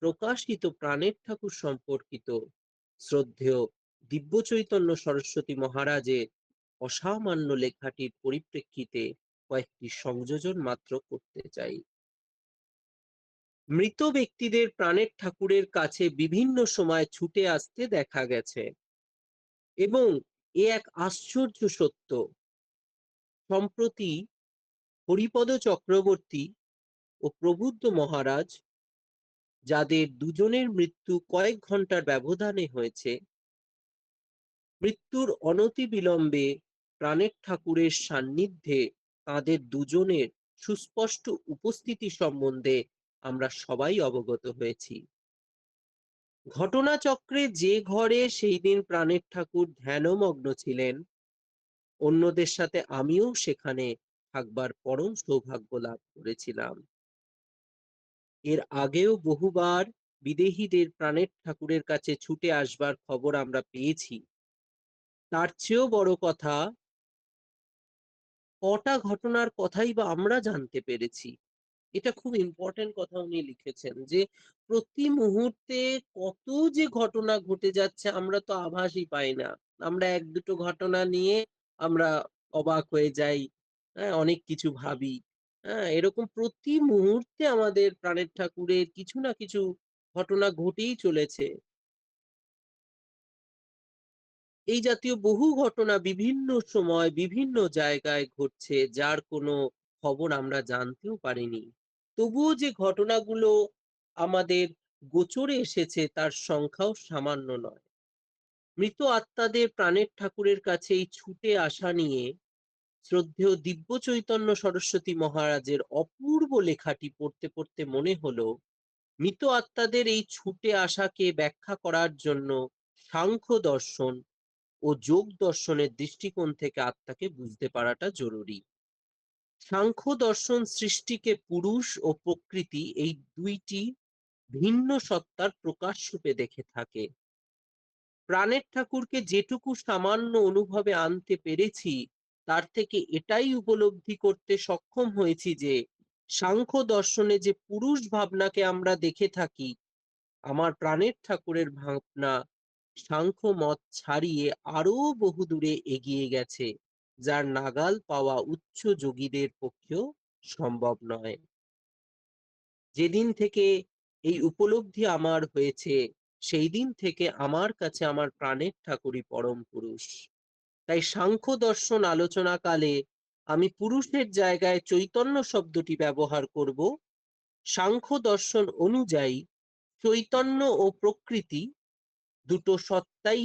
Speaker 3: প্রকাশিত প্রাণের ঠাকুর সম্পর্কিত শ্রদ্ধেয় দিব্য চৈতন্য সরস্বতী মহারাজের অসামান্য লেখাটির পরিপ্রেক্ষিতে কয়েকটি সংযোজন মাত্র করতে চাই। মৃত ব্যক্তিদের প্রাণের ঠাকুরের কাছে বিভিন্ন সময় ছুটে আসতে দেখা গেছে, এবং এ এক আশ্চর্য সত্য। সম্প্রতি হরিপদ চক্রবর্তী ও প্রবুদ্ধ মহারাজ, যাদের দুজনের মৃত্যু কয়েক ঘন্টার ব্যবধানে হয়েছে, মৃত্যুর অনতিবিলম্বে প্রাণের ঠাকুরের সান্নিধ্যে তাদের দুজনের সুস্পষ্ট উপস্থিতি সম্বন্ধে আমরা সবাই অবগত হয়েছি। ঘটনাচক্রে যে ঘরে সেই দিন প্রাণের ঠাকুর ধ্যানমগ্ন ছিলেন, অন্যদের সাথে আমিও সেখানে থাকবার পরম সৌভাগ্য লাভ করেছিলাম। এর আগেও বহুবার বিদেহীদের প্রাণের ঠাকুরের কাছে ছুটে আসবার খবর আমরা পেয়েছি। তার চেয়েও বড় কথা, কটা ঘটনার কথাই বা আমরা জানতে পেরেছি। এটা খুব ইম্পর্টেন্ট কথা উনি লিখেছেন, যে প্রতি মুহূর্তে কত যে ঘটনা ঘটে যাচ্ছে আমরা তো আভাসই পাই না। আমরা এক দুটো ঘটনা নিয়ে আমরা অবাক হয়ে যাই, হ্যাঁ, অনেক কিছু ভাবি। হ্যাঁ, এরকম প্রতি মুহূর্তে আমাদের প্রাণের ঠাকুরের কিছু না কিছু ঘটনা ঘটেই চলেছে। এই জাতীয় বহু ঘটনা বিভিন্ন সময় বিভিন্ন জায়গায় ঘটছে, যার কোনো খবর আমরা জানতেও পারিনি। তবুও যে ঘটনাগুলো আমাদের গোচরে এসেছে তার সংখ্যাও সামান্য নয়। মৃত আত্মাদের প্রাণের ঠাকুরের কাছে এই ছুটে আসা নিয়ে শ্রদ্ধেয় দিব্য চৈতন্য সরস্বতী মহারাজের অপূর্ব লেখাটি পড়তে পড়তে মনে হলো, মৃত আত্মাদের এই ছুটে আসাকে ব্যাখ্যা করার জন্য সাংখ্য দর্শন ও যোগ দর্শনের দৃষ্টিকোণ থেকে আত্মাকে বুঝতে পারাটা জরুরি। সাংখ্য দর্শন সৃষ্টিকে পুরুষ ও প্রকৃতি এই দুইটি ভিন্ন সত্তার প্রকাশ রূপে দেখে থাকে। প্রাণের ঠাকুরকে যেটুকু সামান্য অনুভবে আনতে পেরেছি, তার থেকে এটাই উপলব্ধি করতে সক্ষম হয়েছি যে সাংখ্য দর্শনে যে পুরুষ ভাবনাকে আমরা দেখে থাকি, আমার প্রাণের ঠাকুরের ভাবনা সাংখ্য মত ছাড়িয়ে আরো বহু দূরে এগিয়ে গেছে, যার নাগাল পাওয়া উচ্চ যোগীদের পক্ষেও সম্ভব নয়। যেদিন থেকে এই উপলব্ধি আমার হয়েছে, সেই দিন থেকে আমার কাছে আমার প্রাণের ঠাকুরই পরম পুরুষ। তাই সাংখ্য দর্শন আলোচনাকালে আমি পুরুষের জায়গায় চৈতন্য শব্দটি ব্যবহার করব। সাংখ্য দর্শন অনুযায়ী চৈতন্য ও প্রকৃতি দুটো সত্তাই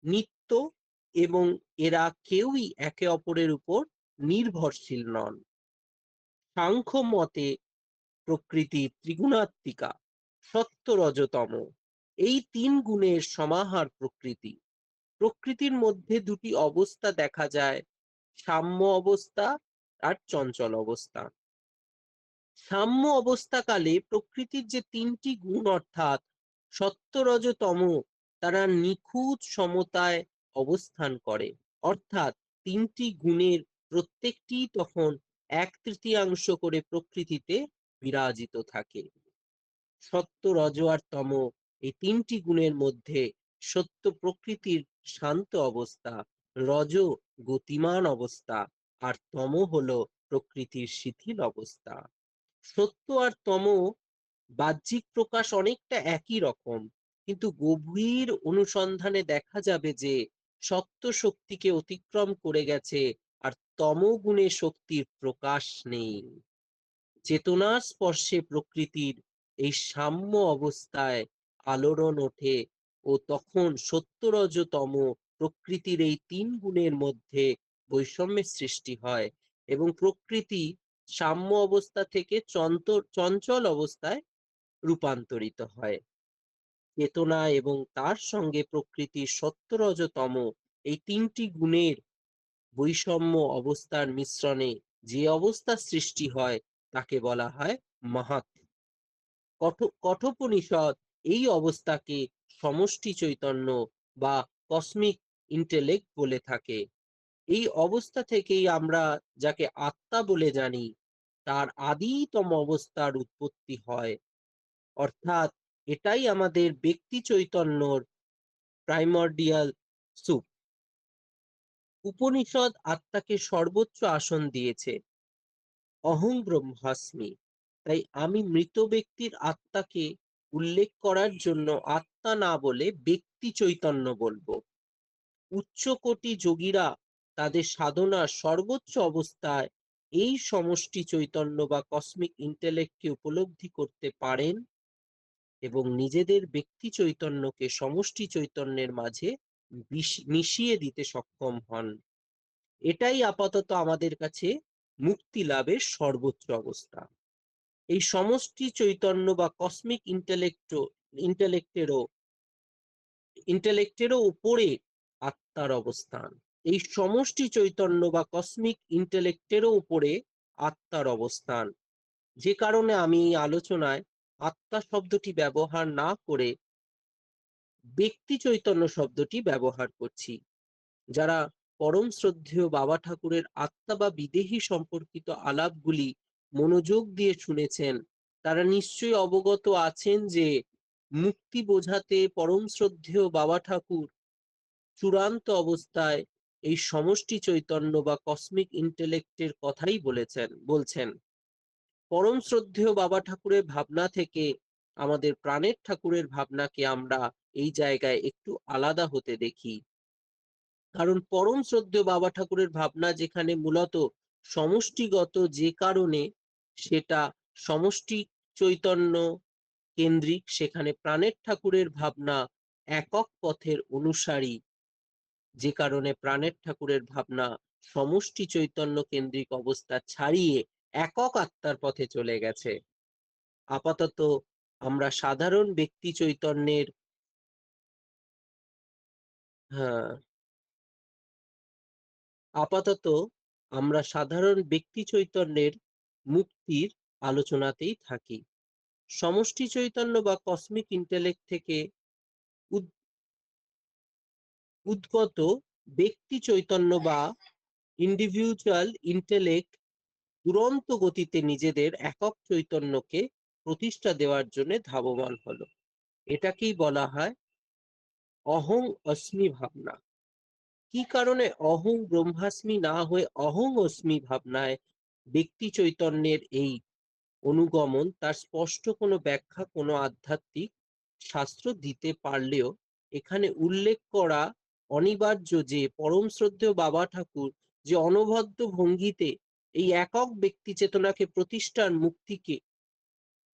Speaker 3: নিত্য, এবং এরা কেউই একে অপরের উপর নির্ভরশীল নন। সাংখ্য মতে প্রকৃতি ত্রিগুণাত্মিকা, সত্য রজতম, এই তিন গুণের সমাহার প্রকৃতি। প্রকৃতির মধ্যে দুটি অবস্থা দেখা যায়, সাম্য অবস্থা আর চঞ্চল অবস্থা। সাম্য অবস্থাকালে প্রকৃতির যে তিনটি গুণ অর্থাৎ সত্য রজ তম, তারা নিখুঁত সমতায় অবস্থান করে, অর্থাৎ তিনটি গুণের প্রত্যেকটি তখন এক তৃতীয়াংশ করে প্রকৃতিতে বিরাজিত থাকে। সত্য রজ আর তম এই তিনটি গুণের মধ্যে সত্য প্রকৃতির শান্ত অবস্থা, রজ গতিমান অবস্থা, আর তম হলো প্রকৃতির শিথিল অবস্থা। সত্য আর তম বাহ্যিক প্রকাশ অনেকটা একই রকম, কিন্তু গভীর অনুসন্ধানে দেখা যাবে যে সত্য শক্তিকে অতিক্রম করে গেছে আর তম গুণে শক্তির প্রকাশ নেই। চেতনার স্পর্শে প্রকৃতির এই সাম্য অবস্থায় আলোড়ন ওঠে ও তখন সত্যরজতম প্রকৃতির এই তিন গুণের মধ্যে বৈষম্যের সৃষ্টি হয় এবং প্রকৃতি সাম্য অবস্থা থেকে চঞ্চল অবস্থায় রূপান্তরিত হয়। চেতনা এবং তার সঙ্গে প্রকৃতির সত্যরজতম এই তিনটি গুণের বৈষম্য অবস্থার মিশ্রণে যে অবস্থার সৃষ্টি হয় তাকে বলা হয় মাহাত। কঠোপনিষদ এই অবস্থাকে সমষ্টি চৈতন্য বা কসমিক ইন্টেলেক্ট বলে থাকে। এই অবস্থা থেকেই আমরা যাকে আত্মা বলে জানি তার আদিতম অবস্থার উৎপত্তি হয়, অর্থাৎ এটাই আমাদের ব্যক্তি চৈতন্যর প্রাইমর্ডিয়াল সুপ। উপনিষদ আত্মাকে সর্বোচ্চ আসন দিয়েছে, অহং ব্রহ্মাস্মি। তাই আমি মৃত ব্যক্তির আত্মাকে উল্লেখ করার জন্য আত্মা না বলে ব্যক্তি চৈতন্য বলবো। উচ্চকোটি যোগীরা তাদের সাধনার সর্বোচ্চ অবস্থায় এই সমষ্টি চৈতন্য বা কসমিক ইন্টেলেক্টকে উপলব্ধি করতে পারেন এবং নিজেদের ব্যক্তি চৈতন্যকে সমষ্টি চৈতন্যের মাঝে মিশিয়ে দিতে সক্ষম হন। এটাই আপাতত আমাদের কাছে মুক্তি লাভের সর্বোচ্চ অবস্থা। এই সমষ্টি চৈতন্য বা কসমিক ইন্টেলেক্টেরও উপরে আত্মার অবস্থান। এই সমষ্টি চৈতন্য বা কসমিক ইন্টেলেক্টেরও উপরে আত্মার অবস্থান, যে কারণে আমি এই আলোচনায় আত্মা শব্দটি ব্যবহার না করে ব্যক্তি চৈতন্য শব্দটি ব্যবহার করছি। যারা পরম শ্রদ্ধেয় বাবা ঠাকুরের আত্মা বা বিদেহী সম্পর্কিত আলাপগুলি মনোযোগ দিয়ে শুনেছেন তারা নিশ্চয়ই অবগত আছেন যে মুক্তি বোঝাতে পরম শ্রদ্ধেয় বাবা ঠাকুর চূড়ান্ত অবস্থায় এই সমষ্টি চৈতন্য বা কসমিক ইন্টেলেক্টের কথাই বলছেন। পরম শ্রদ্ধেয় বাবা ঠাকুরের ভাবনা থেকে আমাদের প্রাণের ঠাকুরের ভাবনাকে আমরা এই জায়গায় একটু আলাদা হতে দেখি। কারণ পরম শ্রদ্ধেয় বাবা ঠাকুরের ভাবনা যেখানে মূলত সমষ্টিগত, যে কারণে সেটা সমষ্টি চৈতন্য কেন্দ্রিক, সেখানে প্রাণের ঠাকুরের ভাবনা একক পথের অনুসারী, যে কারণে প্রাণের ঠাকুরের ভাবনা সমষ্টি চৈতন্য কেন্দ্রিক অবস্থা ছাড়িয়ে একক আত্মার পথে চলে গেছে। আপাতত আমরা সাধারণ ব্যক্তি চৈতন্যের হ্যাঁ আপাতত আমরা সাধারণ ব্যক্তি চৈতন্যের মুক্তির আলোচনাতেই থাকি। সমষ্টি চৈতন্য বা কসমিক ইন্টেলেক্ট থেকে উদ্গত ব্যক্তি চৈতন্য বা ইন্ডিভিজুয়াল ইন্টেলেক্ট দুরন্ত গতিতে নিজেদের একক চৈতন্যকে প্রতিষ্ঠা দেওয়ার জন্য ধাবমান হলো। এটাকেই বলা হয় অহং অস্মি ভাবনা। কি কারণে অহং ব্রহ্মাস্মি না হয়ে অহং অস্মি ভাবনায় ব্যক্তি চৈতন্যের এই অনুগমন, তার স্পষ্ট কোনো ব্যাখ্যা কোনো আধ্যাত্মিক শাস্ত্র দিতে পারলেও এখানে উল্লেখ করা অনিবার্য যে পরম শ্রদ্ধেয় বাবা ঠাকুর যে অনবদ্য ভঙ্গিতে এই একক ব্যক্তি চেতনাকে প্রতিষ্ঠার মুক্তিকে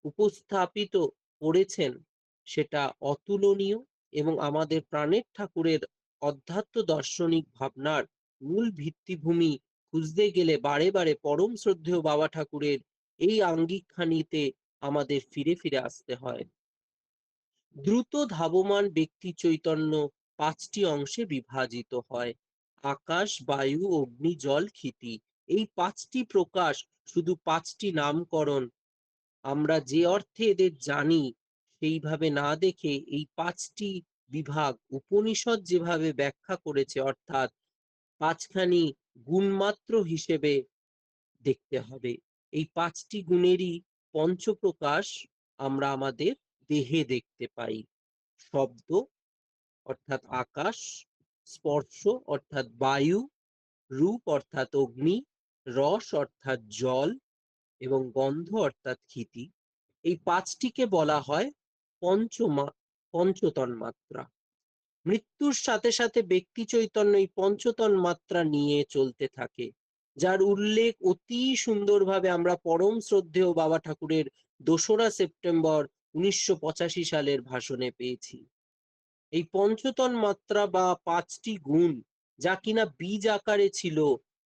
Speaker 3: উপস্থাপিত করেছেন সেটা অতুলনীয় এবং আমাদের প্রাণের ঠাকুরের অধ্যাত্ম দার্শনিক ভাবনার মূল ভিত্তিভূমি খুঁজতে গেলে বারে বারে পরম শ্রদ্ধেয় বাবা ঠাকুরের এই আঙ্গিকখানিতে আমাদের ফিরে ফিরে আসতে হয়। দ্রুত ধাবমান ব্যক্তি চৈতন্য ৫টি অংশে বিভাজিত হয়। আকাশ, বায়ু, অগ্নি, জল, ক্ষিতি। এই ৫টি প্রকাশ শুধু ৫টি নামকরণ। আমরা যে অর্থে এদের জানি সেইভাবে না দেখে এই ৫টি বিভাগ উপনিষদ যেভাবে ব্যাখ্যা করেছে, অর্থাৎ ৫খানি গুণমাত্র হিসেবে দেখতে হবে। এই ৫টি গুণেরই পঞ্চপ্রকাশ আমরা আমাদের দেহে দেখতে পাই। শব্দ অর্থাৎ আকাশ, স্পর্শ অর্থাৎ বায়ু, রূপ অর্থাৎ অগ্নি, রস অর্থাৎ জল এবং গন্ধ অর্থাৎ ক্ষিতি। এই ৫টিকে বলা হয় পঞ্চতন্মাত্রা। মৃত্যুর সাথে সাথে ব্যক্তি চৈতন্য এই পঞ্চতন্মাত্রা নিয়ে চলতে থাকে, যার উল্লেখ অতি সুন্দরভাবে আমরা পরম শ্রদ্ধেয় বাবা ঠাকুরের ২রা সেপ্টেম্বর ১৯৮৫ সালের ভাষণে পেয়েছি। এই পঞ্চতন্মাত্রা বা ৫টি গুণ যা কিনা বীজ আকারে ছিল,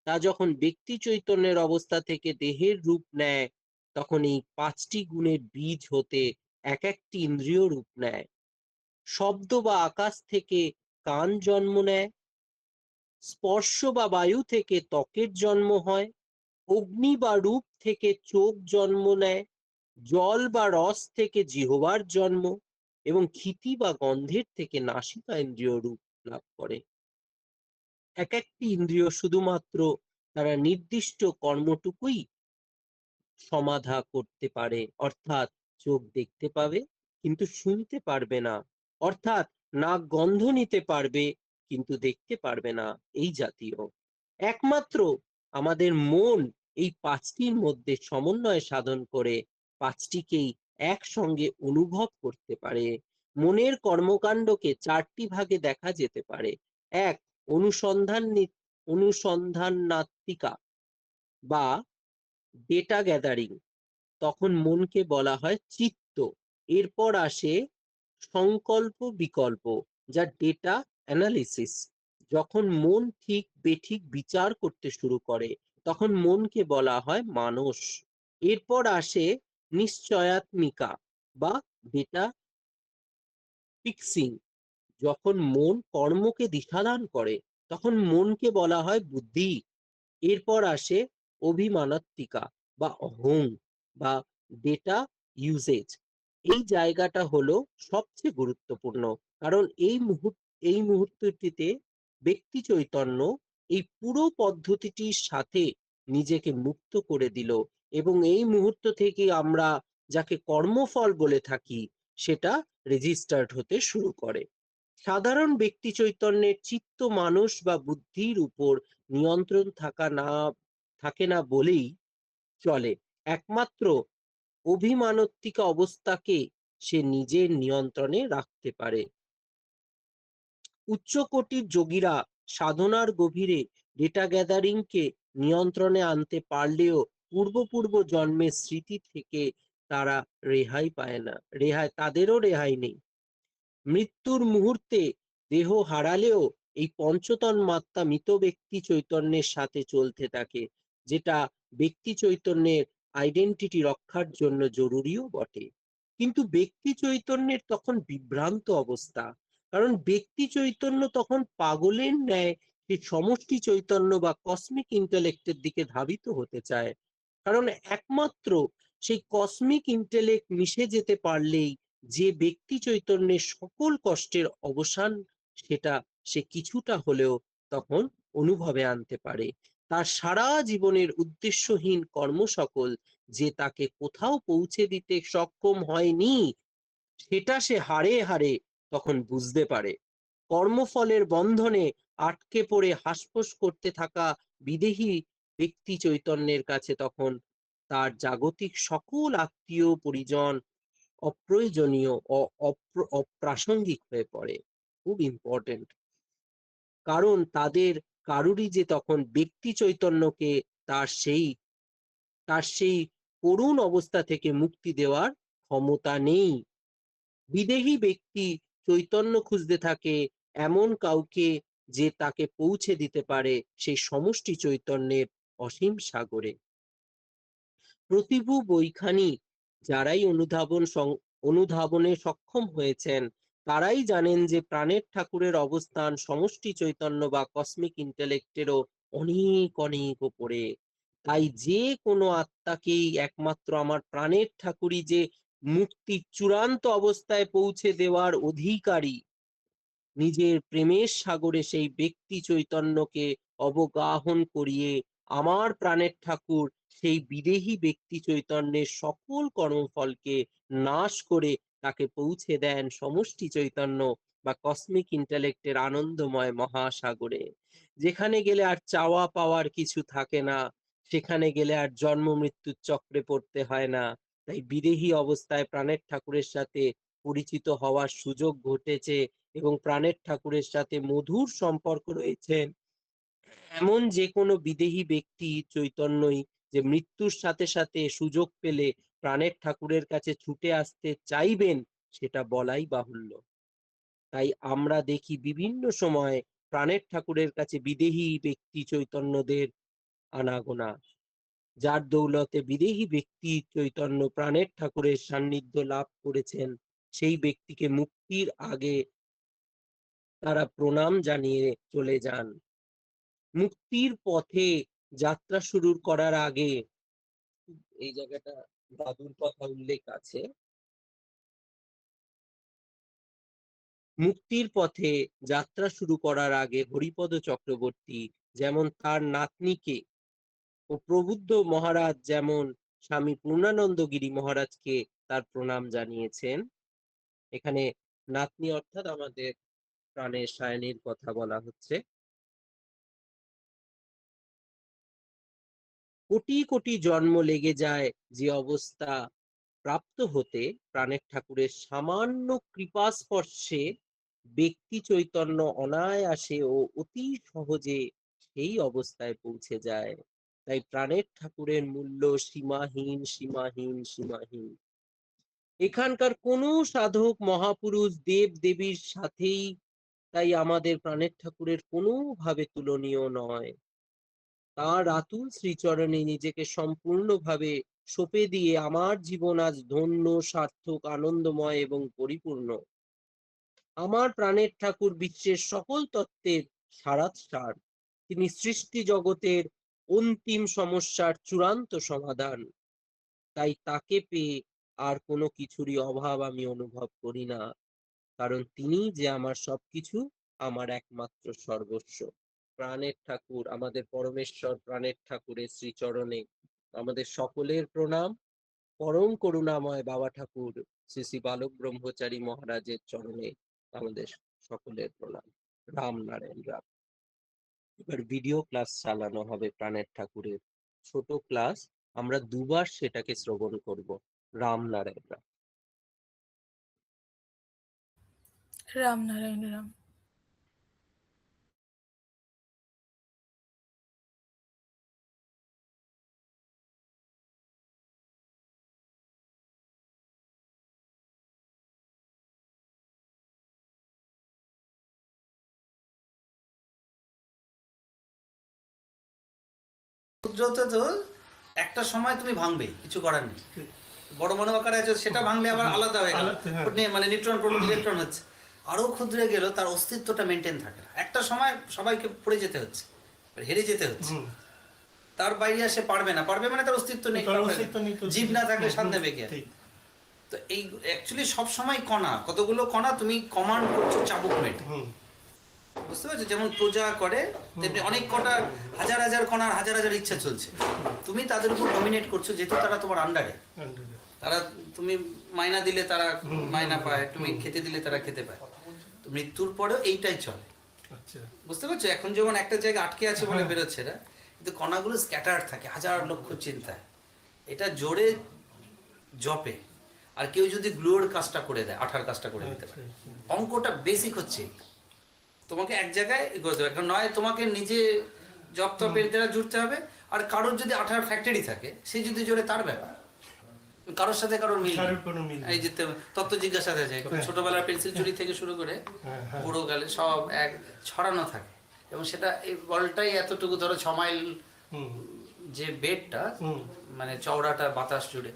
Speaker 3: তা যখন ব্যক্তি চৈতন্যের অবস্থা থেকে দেহের রূপ নেয়, তখন এই ৫টি গুণের বীজ হতে এক একটি ইন্দ্রিয় রূপ নেয়। শব্দ বা আকাশ থেকে কান জন্ম নেয়, স্পর্শ বা বায়ু থেকে ত্বকের জন্ম হয়, অগ্নি বা রূপ থেকে চোখ জন্ম নেয়, জল বা রস থেকে জিহ্বার জন্ম এবং ক্ষিতি বা গন্ধের থেকে নাসিকা ইন্দ্রিয় রূপ লাভ করে। এক একটি ইন্দ্রিয় শুধুমাত্র তারা নির্দিষ্ট কর্মটুকুই সমাধা করতে পারে, অর্থাৎ চোখ দেখতে পাবে কিন্তু শুনতে পারবে না, অর্থাৎ নাক গন্ধ নিতে পারবে কিন্তু দেখতে পারবে না, এই জাতীয়। একমাত্র আমাদের মন এই ৫টির মধ্যে সমন্বয় সাধন করে ৫টিকেই একসঙ্গে অনুভব করতে পারে। মনের কর্মকাণ্ডকে ৪টি ভাগে দেখা যেতে পারে। এক, অনুসন্ধানাত্মিকা বা ডেটা গ্যাদারিং, তখন মনকে বলা হয় চিত্ত। এরপর আসে সংকল্প বিকল্প, যা ডেটা অ্যানালিসিস। যখন মন ঠিক বেঠিক বিচার করতে শুরু করে, তখন মনকে বলা হয় মানস। এরপর আসে নিশ্চয়াত্মিকা বা ডেটা ফিক্সিং। যখন মন কর্মকে দিশাদান করে, তখন মনকে বলা হয় বুদ্ধি। এরপর আসে অভিমানাত্মিকা বা অহং বা ডেটা ইউজেজ। এই জায়গাটা হলো সবচেয়ে গুরুত্বপূর্ণ, কারণ এই মুহূর্তটিতে ব্যক্তি চৈতন্য এই পুরো পদ্ধতিটির সাথে নিজেকে মুক্ত করে দিল এবং এই মুহূর্ত থেকে আমরা যাকে কর্মফল বলে থাকি সেটা রেজিস্টার্ড হতে শুরু করে। সাধারণ ব্যক্তি চৈতন্যের চিত্ত, মানস বা বুদ্ধির উপর নিয়ন্ত্রণ থাকে না বলেই চলে। একমাত্র অভিমানাত্মিকা অবস্থাকে সে নিজের নিয়ন্ত্রণে রাখতে পারে। উচ্চকোটির যোগীরা সাধনার গভীরে ডেটা গ্যাদারিং কে নিয়ন্ত্রণে আনতে পারলেও পূর্ব জন্মের স্মৃতি থেকে তারা তাদেরও রেহাই নেই। মৃত্যুর মুহূর্তে দেহ হারালেও এই পঞ্চতন্মাত্রা মৃত ব্যক্তি চৈতন্যের সাথে চলতে থাকে, যেটা ব্যক্তি চৈতন্যের আইডেন্টিটি রক্ষার জন্য জরুরিও বটে। কিন্তু ব্যক্তি চৈতন্যের তখন বিভ্রান্ত অবস্থা, কারণ ব্যক্তি চৈতন্য তখন পাগলের ন্যায় সেই সমষ্টি চৈতন্য বা কসমিক ইন্টেলেক্টের দিকে ধাবিত হতে চায়। কারণ একমাত্র সেই কসমিক ইন্টেলেক্ট মিশে যেতে পারলেই যে ব্যক্তি চৈতন্যের সকল কষ্টের অবসান সেটা সে কিছুটা হলেও তখন অনুভবে আনতে পারে। তার সারা জীবনের উদ্দেশ্যহীন কর্ম সকল যে তাকে কোথাও পৌঁছে দিতে সক্ষম হয়নি, সেটা সে হাড়ে হাড়ে তখন বুঝতে পারে। কর্মফলের বন্ধনে আটকে পড়ে হাসফাস করতে থাকা বিদেহী ব্যক্তি চৈতন্যের কাছে তখন তার জাগতিক সকল আত্মীয় পরিজন অপ্রয়োজনীয় ও অপ্রাসঙ্গিক হয়ে পড়ে। খুব ইম্পর্টেন্ট, কারণ তাদের কারুরই যে তখন ব্যক্তি চৈতন্যকে তার সেই করুণ অবস্থা থেকে মুক্তি দেওয়ার ক্ষমতা নেই। বিদেহী ব্যক্তি চৈতন্য খুঁজতে থাকে এমন কাউকে যে তাকে পৌঁছে দিতে পারে সেই সমষ্টি চৈতন্যের অসীম সাগরে। প্রতিভু বৈখানি যারাই অনুধাবনে সক্ষম হয়েছেন তারাই জানেন যে প্রাণের ঠাকুরের অবস্থান সমষ্টি চৈতন্য বা কসমিক ইন্টেলেক্টেরও অনেক অনেক উপরে। তাই যে কোনো আত্মাকেই একমাত্র আমার প্রাণের ঠাকুরই যে মুক্তির চূড়ান্ত অবস্থায় পৌঁছে দেওয়ার অধিকারী, নিজের প্রেমের সাগরে সেই ব্যক্তি চৈতন্যকে অবগাহন করিয়ে আমার প্রাণের ঠাকুর সেই বিদেহী ব্যক্তি চৈতন্যের সকল কর্মফলকে নাশ করে তাকে পৌঁছে দেন সমষ্টি চৈতন্য বা কসমিক ইন্টেলেক্টের আনন্দময় মহাসাগরে, যেখানে গেলে আর চাওয়া পাওয়ার কিছু থাকে না, সেখানে গেলে আর জন্ম মৃত্যুর চক্রে পড়তে হয় না। তাই বিদেহী অবস্থায় প্রাণের ঠাকুরের সাথে পরিচিত হওয়ার সুযোগ ঘটেছে এবং প্রাণের ঠাকুরের সাথে মধুর সম্পর্ক রয়েছে এমন যে কোনো বিদেহী ব্যক্তি চৈতন্যই যে মৃত্যুর সাথে সাথে সুযোগ পেলে প্রাণের ঠাকুরের কাছে ছুটে আসতে চাইবেন সেটা বলাই বাহুল্য। তাই আমরা দেখি বিভিন্ন সময় প্রাণের ঠাকুরের কাছে বিদেহী ব্যক্তি চৈতন্যদের আনাগোনা, যার দৌলতে বিদেহী ব্যক্তি চৈতন্য প্রাণের ঠাকুরের সান্নিধ্য লাভ করেছেন সেই ব্যক্তিকে মুক্তির আগে তারা প্রণাম জানিয়ে চলে যান। মুক্তির পথে যাত্রা শুরু করার আগে এই জায়গাটা দাদুর কথা উল্লেখ আছে। মুক্তির পথে যাত্রা শুরু করার আগে হরিপদ চক্রবর্তী যেমন তার নাতনিকে ও প্রবুদ্ধ মহারাজ যেমন স্বামী পূর্ণানন্দগিরি মহারাজকে তার প্রণাম জানিয়েছেন। এখানে নাতনি অর্থাৎ আমাদের প্রাণের সায়নীর কথা বলা হচ্ছে। কোটি কোটি জন্ম লেগে যায় যে অবস্থা প্রাপ্ত হতে প্রাণের ঠাকুরের সামান্য কৃপা স্পর্শে ব্যক্তি চৈতন্য অনায়াসে ও অতি সহজে সেই অবস্থায় পৌঁছে যায়। তাই প্রাণের ঠাকুরের মূল্য সীমাহীন সীমাহীন সীমাহীন। এখানকার কোনো সাধক মহাপুরুষ দেব দেবীর সাথেই তাই আমাদের প্রাণের ঠাকুরের কোনোভাবে তুলনীয় নয়। তার আতুল শ্রীচরণে নিজেকে সম্পূর্ণভাবে সঁপে দিয়ে আমার জীবন আজ ধন্য, সার্থক, আনন্দময় এবং পরিপূর্ণ। আমার প্রাণের ঠাকুর বিশ্বের সকল তত্ত্বের সারাৎসার। তিনি সৃষ্টি জগতের অন্তিম সমস্যার চূড়ান্ত সমাধান। তাই তাকে পেয়ে আর কোনো কিছুরই অভাব আমি অনুভব করি না, কারণ তিনি যে আমার সবকিছু, আমার একমাত্র সর্বস্ব। প্রাণের ঠাকুর আমাদের পরমেশ্বর প্রাণের ঠাকুরের শ্রীচরণে আমাদের সকলের প্রণাম। পরম করুণাময় বাবা ঠাকুর শ্রী শ্রী বালক ব্রহ্মচারী মহারাজের চরণে আমাদের সকলের প্রণাম। রাম নারায়ণ রাম। এবার ভিডিও ক্লাস চালানো হবে প্রাণের ঠাকুরের, ছোট ক্লাস, আমরা দুবার সেটাকে শ্রবণ করব। রাম নারায়ণ রাম।
Speaker 2: রামনারায়ণ রাম।
Speaker 4: ক্ষুদ্রতে তো একটা সময় তুমি ভাঙবে, কিছু করার নেই। বড় মনো আকারে আছে সেটা ভাঙলে আবার আলাদা হয়ে গেল, মানে নিউট্রন প্রোটন ইলেকট্রন হচ্ছে। আরো ক্ষুদ্রে গেল, তার অস্তিত্বটা মেনটেন থাকে না। একটা সময় সবাইকে পড়ে যেতে হচ্ছে, হেরে যেতে হচ্ছে। তার বাইরে সে পারবে না, পারবে মানে তার অস্তিত্ব নেই। জীব না থাকলে স্বাদ নেবে কে? তো এই অ্যাকচুয়ালি সব সময় কণা, কতগুলো কণা তুমি কমান্ড করছো চাবুক মেটে, বুঝতে পারছো? যেমন প্রজা করে তেমনি অনেক কটা হাজার হাজার কণার হাজার হাজার ইচ্ছা চলছে। তুমি তাদের উপর ডমিনেট করছো, যেহেতু তারা তোমার আন্ডারে। তারা তুমি মাইনা দিলে তারা মাইনা পায়, তুমি খেতে দিলে তারা খেতে পায়। তো মৃত্যুর পরেও এইটাই চলে, বুঝতে পারছো? এখন যেমন একটা জায়গায় আটকে আছে বলে বেরোচ্ছে না, কিন্তু কণাগুলো স্ক্যাটার থাকে হাজার লক্ষ চিন্তায়। এটা জোরে জপে। আর কেউ যদি গ্লুয়োর কাজটা করে দেয়, আঠার কাজটা করে দিতে পারে। অঙ্কটা বেসিক হচ্ছে, তোমাকে এক জায়গায় এগোতে হবে। এখন নয় তোমাকে নিজে জব তপের দ্বারা জুড়তে হবে, আর কারোর যদি আঠার ফ্যাক্টরি থাকে, সে যদি জোরে তার ব্যাপার, কারোর সাথে কারোর মিল। এই যে তত্ত্ব জিজ্ঞাসা যায়, ছোটবেলার পেন্সিল চুরি থেকে শুরু করে বুড়ো কালে সব এক ছড়ানো থাকে। এবং সেটা এই বলটাই এতটুকু ধরো 6 মাইল যে বেডটা মানে চওড়াটা বাতাস জুড়ে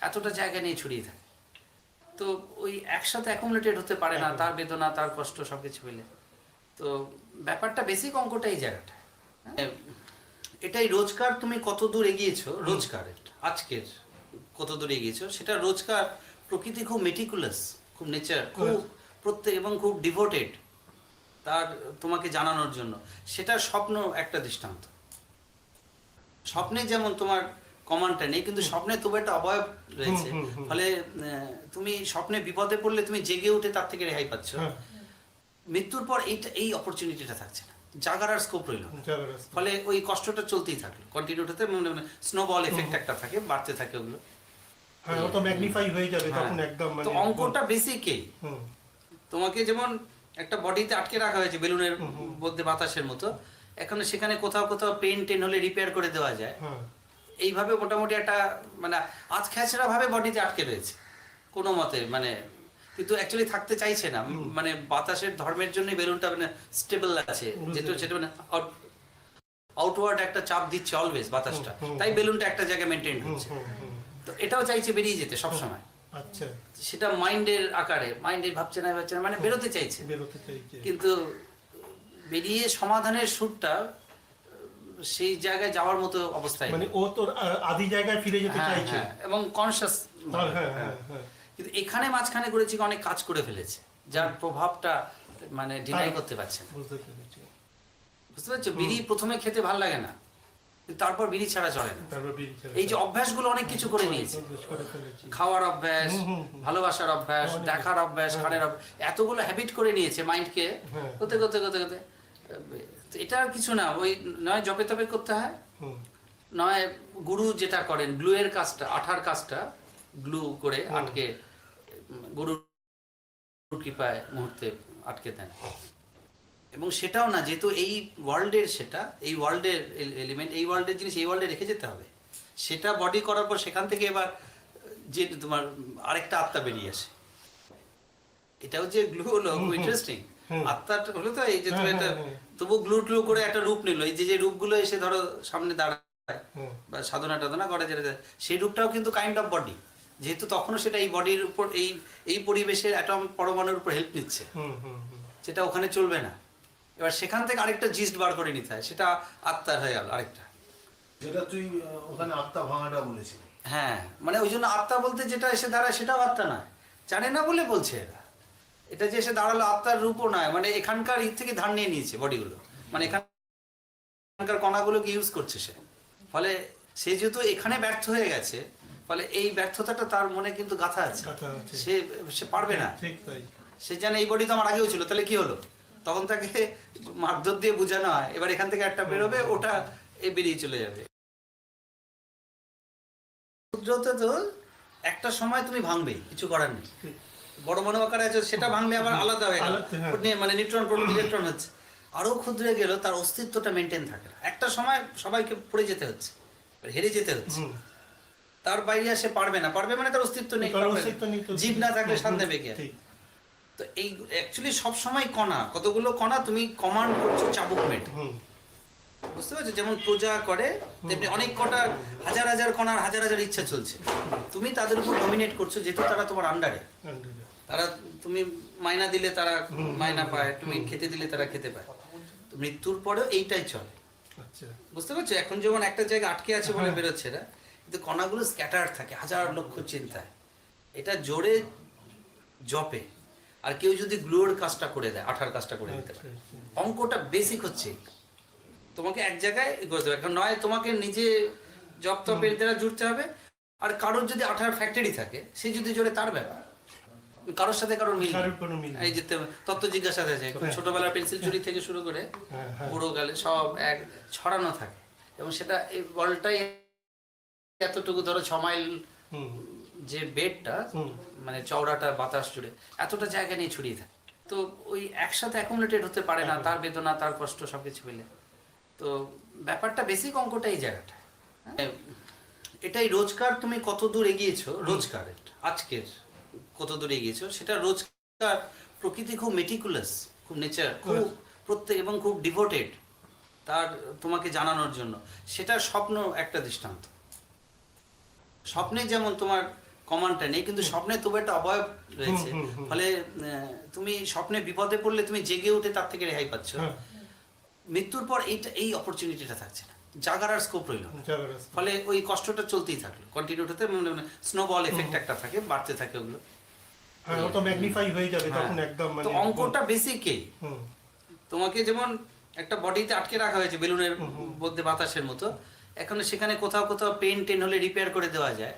Speaker 4: এতটা জায়গা নিয়ে ছড়িয়ে থাকে, তো ওই একসাথে অ্যাকুমুলেটেড হতে পারে না, তার বেদনা তার কষ্ট সবকিছু মিলে। তো ব্যাপারটা বেসিক অঙ্কটা এই জায়গাটা। এটাই রোজকার তুমি কত দূর এগিয়েছো, রোজকার আজকের কত দূর এগিয়েছো সেটা রোজকার। প্রকৃতি খুব মেটিকুলাস, খুব নেচার, খুব প্রত্যেক এবং খুব ডিভোটেড তার তোমাকে জানানোর জন্য। সেটা স্বপ্ন একটা দৃষ্টান্ত। স্বপ্নে যেমন তোমার কমান্ডটা নেই, কিন্তু স্বপ্নে তবু একটা অবয়ব রয়েছে, ফলে তুমি স্বপ্নে বিপদে পড়লে তুমি জেগে উঠে তার থেকে রেহাই পাচ্ছ। মৃত্যুর পর এই অপরচুনিটিটা থাকছে না, জাগার আর স্কোপ রইল, ফলে ওই কষ্টটা চলতেই থাকলো কন্টিনিউ হতে, মানে স্নোবল এফেক্ট একটা থাকে, বাড়তে থাকে ওগুলো।
Speaker 5: হ্যাঁ, ওটা ম্যাগনিফাই হয়ে যাবে তখন একদম।
Speaker 4: তো অঙ্কটা বেসিকই তোমাকে যেমন একটা বডিতে আটকে রাখা হয়েছে বেলুনের মধ্যে বাতাসের মতো, এখন সেখানে কোথাও কোথাও পেন টেন হলে রিপেয়ার করে দেওয়া যায়, এইভাবে মোটামুটি একটা মানে আধ খেঁচড়া ভাবে বডিতে আটকে রয়েছে কোনো মতে, মানে কিন্তু অ্যাকচুয়ালি থাকতে চাইছে না, মানে বাতাসের ধর্মের জন্য বেলুনটা মানে স্টেবল আছে, যেটা সেটা মানে আউটওয়ার্ড একটা চাপ দিচ্ছে অলওয়েজ বাতাসটা, তাই বেলুনটা একটা জায়গায় মেনটেন হচ্ছে। তো এটাও চাইছে বেরিয়ে যেতে সবসময়।
Speaker 5: আচ্ছা,
Speaker 4: সেটা মাইন্ডের আকারে, মাইন্ডের ভাবছে না মানে বেরোতে চাইছে, কিন্তু বেরিয়ে সমাধানের সুরটা সেই জায়গায় যাওয়ার মতো অবস্থায়,
Speaker 5: মানে ও তোর আদি জায়গায় ফিরে যেতে চাইছে
Speaker 4: এবং কনসিয়াস।
Speaker 5: হ্যাঁ,
Speaker 4: কিন্তু এখানে মাঝখানে করেছি অনেক কাজ করে ফেলেছে, যার প্রভাবটা মানে ডিনাই করতে পারছে না। বুঝতে পারছো, বিড়ি প্রথমে খেতে ভালো লাগে না, তারপর বিড়ি ছাড়া চলে না। এই যে অভ্যাসগুলো অনেক কিছু করে নিয়েছে, খাওয়ার অভ্যাস, ভালোবাসার অভ্যাস, দেখার অভ্যাস, খানের অভ্যাস, এতগুলো হ্যাবিট করে নিয়েছে মাইন্ডকে করতে করতে করতে করতে। এটা আর কিছু না, ওই নয় জপে তপে করতে হয়, নয় গুরু যেটা করেন গ্লুয়ের কাজটা, আঠার কাজটা গ্লু করে আটকে গুরুর কৃপায় মুহূর্তে আটকে দেন। এবং সেটাও না, যেহেতু এই ওয়ার্ল্ডের, সেটা এই ওয়ার্ল্ডের এলিমেন্ট, এই ওয়ার্ল্ডের জিনিস এই ওয়ার্ল্ডে রেখে যেতে হবে, সেটা বডি করার পর সেখান থেকে এবার যে তোমার আরেকটা আত্মা বেরিয়ে আসে। এটাও যে গ্লু হলো, খুব ইন্টারেস্টিং। আত্মাটা হলো তো এই যে তুমি একটা তবু গ্লু ট্লু করে একটা রূপ নিল, এই যে রূপগুলো এসে ধরো সামনে দাঁড়ায় বা সাধনা টাধনা করে, যেটা সেই রূপটাও কিন্তু কাইন্ড অফ বডি, যেহেতু তখনও সেটা এই বডির উপর এই পরিবেশের অ্যাটম পরমাণুর উপর হেল্প নিচ্ছে, সেটা ওখানে চলবে না। এবার সেখান থেকে আরেকটা জিস্ট বার করে নিতে হয়, সেটা আত্মার হয়ে গেল আরেকটা,
Speaker 6: যেটা তুই ওখানে আত্মা ভাঙাটা বলেছিলি।
Speaker 4: হ্যাঁ, মানে ওই জন্য আত্মা বলতে যেটা এসে দাঁড়ায় সেটাও আত্মা নয়, জানে না বলে বলছে এরা। এটা যে এসে দাঁড়ালো আত্মার রূপও নয়, মানে এখানকার থেকে ধার নিয়ে নিয়েছে বডিগুলো, মানে এখানকার কণাগুলোকে ইউজ করছে সে। ফলে সে যেহেতু এখানে ব্যর্থ হয়ে গেছে, ফলে এই ব্যর্থতাটা তার মনে কিন্তু গাঁথা আছে, সে পারবে না। সে জানে এই বডি তো আমার আগেও ছিল, তাহলে কি হলো, তখন তাকে মারধর দিয়ে বোঝানো হয়, এবার এখান থেকে একটা বেরোবে, ওটা বেরিয়ে চলে যাবে। তো একটা সময় তুমি ভাঙবে, কিছু করার নেই, বড় মনে আকারে আছে, সেটা ভাঙলে আবার আলাদা হয়ে গেল, মানে নিউট্রন প্রোটন ইলেকট্রন হচ্ছে, আরো ক্ষুদ্রে গেল, তার অস্তিত্বটা মেনটেন থাকে না। একটা সময় সবাইকে পড়ে যেতে হচ্ছে, হেরে যেতে হচ্ছে, তার বাইরে সে পারবে না, পারবে মানে তার অস্তিত্ব নেই, জীব না থাকলে শান দেবে কে। তো এই অ্যাকচুয়ালি সবসময় কণা, কতগুলো কণা তুমি কমান্ড করছো চাবুক মেটে, বুঝতে পারছো, যেমন প্রজা করে তেমনি অনেক কটা হাজার হাজার কণার হাজার হাজার ইচ্ছা চলছে, তুমি তাদের উপর ডমিনেট করছো, যেহেতু তারা তোমার আন্ডারে, তারা তুমি মাইনা দিলে তারা মাইনা পায়, তুমি খেতে দিলে তারা খেতে পায়। তো মৃত্যুর পরেও এইটাই চলে, বুঝতে পারছো। এখন যেমন একটা জায়গায় আটকে আছে বলে বেরোচ্ছে না, কিন্তু কণাগুলো স্ক্যাটার থাকে হাজার লক্ষ চিন্তায়, এটা জোরে জপে। আর কেউ যদি গ্লুর কাজটা করে দেয়, আঠার কাজটা করে দিতে পারে, অঙ্কটা বেসিক হচ্ছে তোমাকে এক জায়গায় করতে হবে। এখন নয় তোমাকে নিজে জব তপের দ্বারা জুড়তে হবে, আর কারোর যদি আঠার ফ্যাক্টরি থাকে, সে যদি জোরে তার ব্যাপার, কারোর সাথে কারোর মিল। এই যে তত্ত্ব জিজ্ঞাসা আছে, ছোটবেলার পেন্সিল চুরি থেকে শুরু করে বুড়ো কালে সব এক ছড়ানো থাকে, এবং সেটা এই বলটাই এতটুকু ধরো 6 মাইল যে বেডটা মানে চওড়াটা বাতাস জুড়ে এতটা জায়গা নিয়ে ছড়িয়ে থাকে, তো ওই একসাথে অ্যাকুমুলেটেড হতে পারে না, তার বেদনা তার কষ্ট সবকিছু মিলে। তো ব্যাপারটা বেসিক অঙ্কটা এই জায়গাটা। এটাই রোজকার তুমি কত দূর এগিয়েছো, রোজকার আজকের কত দূর এগিয়েছো সেটা রোজকার। প্রকৃতি খুব মেটিকুলাস, খুব নেচার, খুব প্রত্যেক এবং খুব ডিভোটেড তার তোমাকে জানানোর জন্য, সেটা স্বপ্ন একটা দৃষ্টান্ত। স্বপ্নে যেমন তোমার কমান্ডটা নেই, কিন্তু স্বপ্নে তবু একটা অবয়ব রয়েছে, ফলে তুমি স্বপ্নে বিপদে পড়লে তুমি জেগে উঠে তার থেকে রেহাই পাচ্ছ। মৃত্যুর পর এই অপরচুনিটিটা থাকছে না, জাগার আর স্কোপ রইল না, ফলে ওই কষ্টটা চলতেই থাকলো, কন্টিনিউ হতে, মানে স্নোবল এফেক্ট একটা থাকে, বাড়তে থাকে ওগুলো।
Speaker 5: হ্যাঁ, ওটা ম্যাগনিফাই হয়ে যাবে তখন একদম,
Speaker 4: তো
Speaker 5: মানে
Speaker 4: অঙ্কটা বেসিকই তোমাকে যেমন একটা বডিতে আটকে রাখা হয়েছে বেলুনের মধ্যে বাতাসের মতো, এখন সেখানে কোথাও কোথাও টেন হলে রিপেয়ার করে দেওয়া যায়,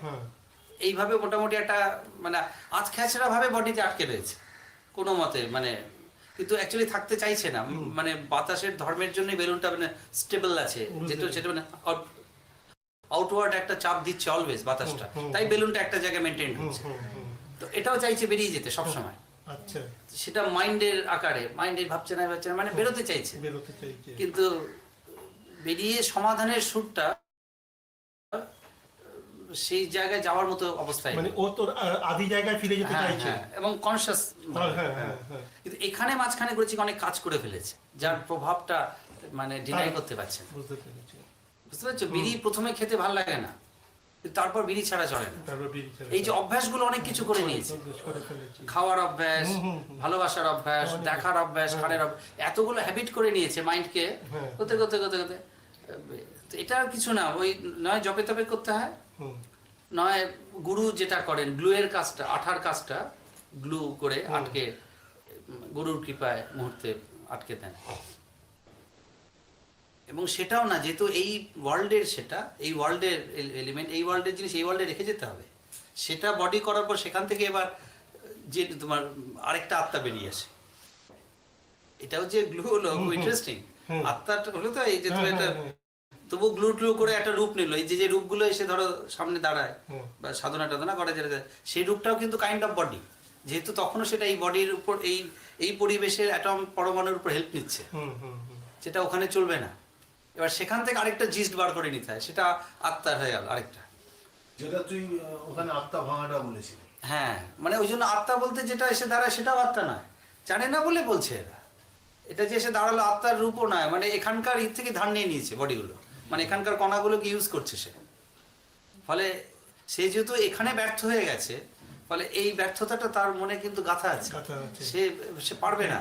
Speaker 4: এইভাবে মোটামুটি একটা মানে আধখ্যাচড়া ভাবে বডিতে আটকে রয়েছে কোনো মতে, মানে কিন্তু অ্যাকচুয়ালি থাকতে চাইছে না, মানে বাতাসের ধর্মের জন্য বেলুনটা মানে স্টেবল আছে, যেটা সেটা মানে আউটওয়ার্ড একটা চাপ দিচ্ছে অলওয়েজ বাতাসটা, তাই বেলুনটা একটা জায়গায় মেনটেন হচ্ছে। তো এটাও চাইছে বেরিয়ে যেতে সবসময়,
Speaker 5: আচ্ছা,
Speaker 4: সেটা মাইন্ডের আকারে, মাইন্ডের ভাবছে না মানে বেরোতে চাইছে, কিন্তু বেরিয়ে সমাধানের সুরটা সেই জায়গায় যাওয়ার মতো অবস্থায়,
Speaker 5: মানে ও তো আদি জায়গায় ফিরে যেতে চাইছে
Speaker 4: এবং কনসিয়াস। কিন্তু এখানে মাঝখানে করেছি অনেক কাজ করে ফেলেছে, যার প্রভাবটা মানে ডিনাই করতে পারছে, বুঝতে পারছো? বিড়ি প্রথমে খেতে ভালো লাগে না, তারপর বিড়ি ছাড়া চলে না। এই যে অভ্যাসগুলো অনেক কিছু করে নিয়েছে, খাওয়ার অভ্যাস, ভালোবাসার অভ্যাস, দেখার অভ্যাস, খাড়ের অভ্যাস, এতগুলো হ্যাবিট করে নিয়েছে মাইন্ডকে করতে করতে করতে করতে। এটা আর কিছু না, ওই নয় জপে তপে করতে হয়, নয় গুরু যেটা করেন গ্লুয়ের কাজটা, আঠার কাজটা গ্লু করে আটকে গুরুর কৃপায় মুহূর্তে আটকে দেন। এবং সেটাও না, যেহেতু এই ওয়ার্ল্ডের, সেটা এই ওয়ার্ল্ডের এলিমেন্ট, এই ওয়ার্ল্ডের জিনিস এই ওয়ার্ল্ডে রেখে যেতে হবে, সেটা বডি করার পর সেখান থেকে এবার যে তোমার আরেকটা আত্মা বেরিয়ে আসে। এটাও যে গ্লু হলো, ইন্টারেস্টিং। আত্মাটা হলো তো এই যে তুমি একটা তবু গ্লু ট্লু করে একটা রূপ নিল, এই যে রূপগুলো এসে ধরো সামনে দাঁড়ায় বা সাধনা টাধনা করে যেটা, সেই রূপটাও কিন্তু কাইন্ড অফ বডি, যেহেতু তখনও সেটা এই বডির উপর, এই পরিবেশের অ্যাটম পরমাণুর উপর হেল্প নিচ্ছে, সেটা ওখানে চলবে না। এবার সেখান থেকে আরেকটা জিস্ট বার করে নিতে হয়, সেটা আত্মার হয়ে গেল আরেকটা,
Speaker 6: যেটা তুই ওখানে আত্মা ভাঙাটা বলেছিলি।
Speaker 4: হ্যাঁ, মানে ওই জন্য আত্মা বলতে যেটা এসে দাঁড়ায় সেটাও আত্মা নয়, জানে না বলে বলছে এরা। এটা যে এসে দাঁড়ালো আত্মার রূপও নয়, মানে এখানকার ঈদ থেকে ধার নিয়ে নিয়েছে বডিগুলো, মানে এখানকার কণাগুলোকে ইউজ করছে সে। ফলে সে যেহেতু এখানে ব্যর্থ হয়ে গেছে, ফলে এই ব্যর্থতাটা তার মনে কিন্তু গাঁথা আছে, সে পারবে না।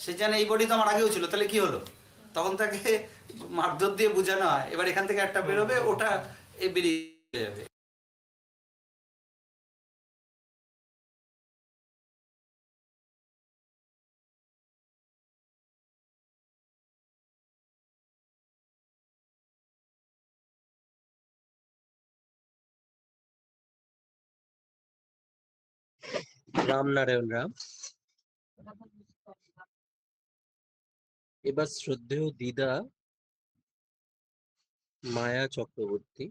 Speaker 4: সে জানে এই বডি তো আমার আগেও ছিল, তাহলে কি হলো? তখন তাকে মারধর দিয়ে বোঝানো হয়, এবার এখান থেকে একটা বেরোবে, ওটা বেরিয়ে যাবে।
Speaker 3: রামনারায়ণ রাম। এবার শ্রদ্ধেয় দিদা মায়া চক্রবর্তী,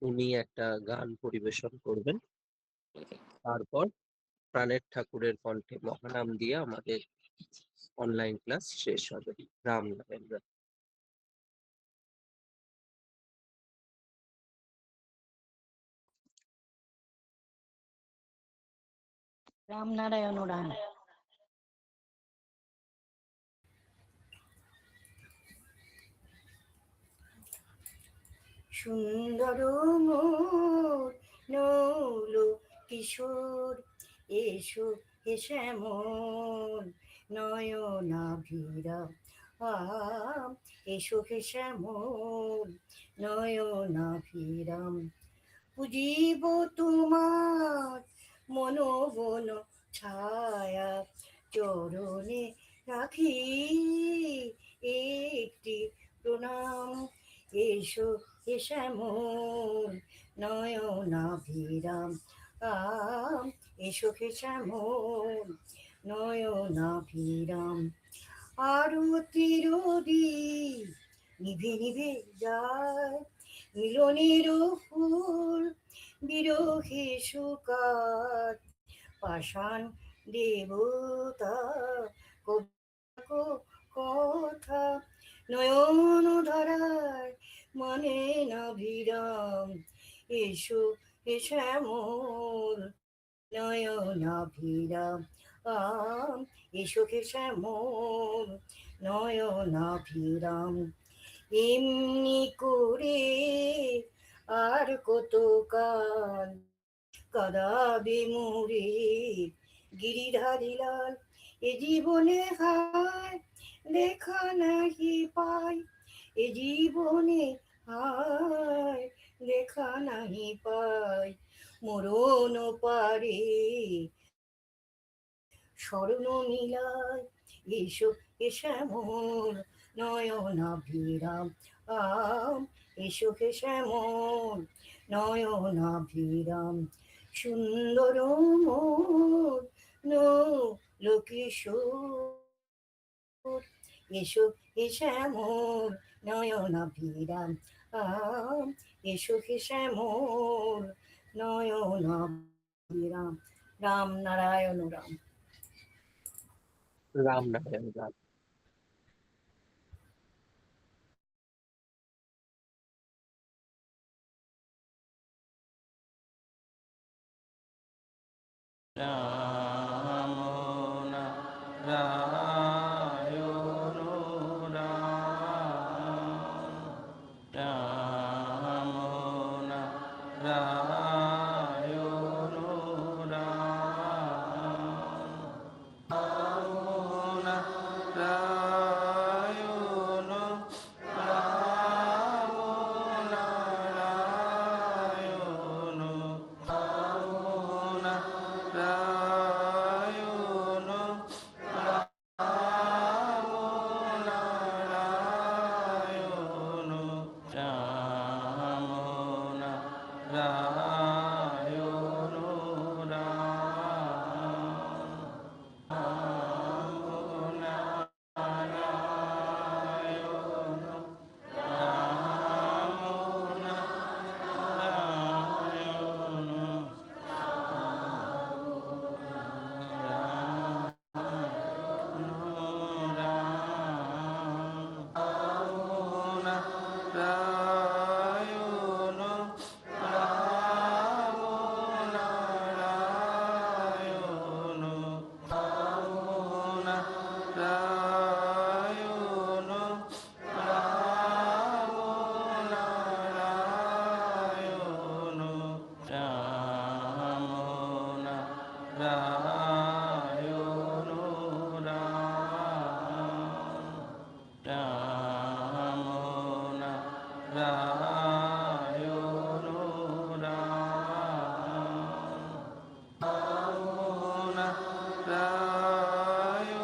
Speaker 3: উনি একটা গান পরিবেশন করবেন, তারপর প্রাণের ঠাকুরের কণ্ঠে মহানাম দিয়ে আমাদের অনলাইন ক্লাস শেষ হবে। রামনারায়ণ রাম।
Speaker 7: রামনারায়ণ রাম। সুন্দর মোর নৌল কিশোর, এসো হে শ্যামল নয়নাভিরাম, এসো হে শ্যামল নয়নাভিরাম। পুজিব তোমার মনোবন ছায়া, চরণে রাখি একটি প্রণাম। এসো হে শ্যামল নয়নাভিরাম, এসো হে শ্যামল নয়নাভিরাম। আরতির দীপ নিভে নিভে যায়, মিলনের ফুল বিরহে শুকাত। পাষাণ দেবতা কথা নয়ন ধারায় মানে না বিরাম। এসো হে শ্যামল নয়নাভিরাম এসো হে শ্যামল নয়নাভিরাম। এমনি করে আর কত কাল কাঁদাবে মোরে গিরিধারী লাল। এ জীবনে হায় দেখা নাহি পাই, এ জীবনে হায় দেখা নাহি পাই। মরণ পারে স্মরণ মিলাই, এসো হে শ্যামল নয়নাভিরাম এসো হে শ্যামল নয়নাভিরাম। সুন্দর মোর লোকেশ্বর এসো হে শ্যামল নয়নাভিরাম এসো হে শ্যামল নয়নাভিরাম। রাম নারায়ণ রাম।
Speaker 3: রাম নারায়ণ রাম।
Speaker 1: রাম নারায়ণ রাম, রাম নারায়ণ রাম, নারায়ণ রাম নারায়ণ নারায়ণ রাম নারায়ণ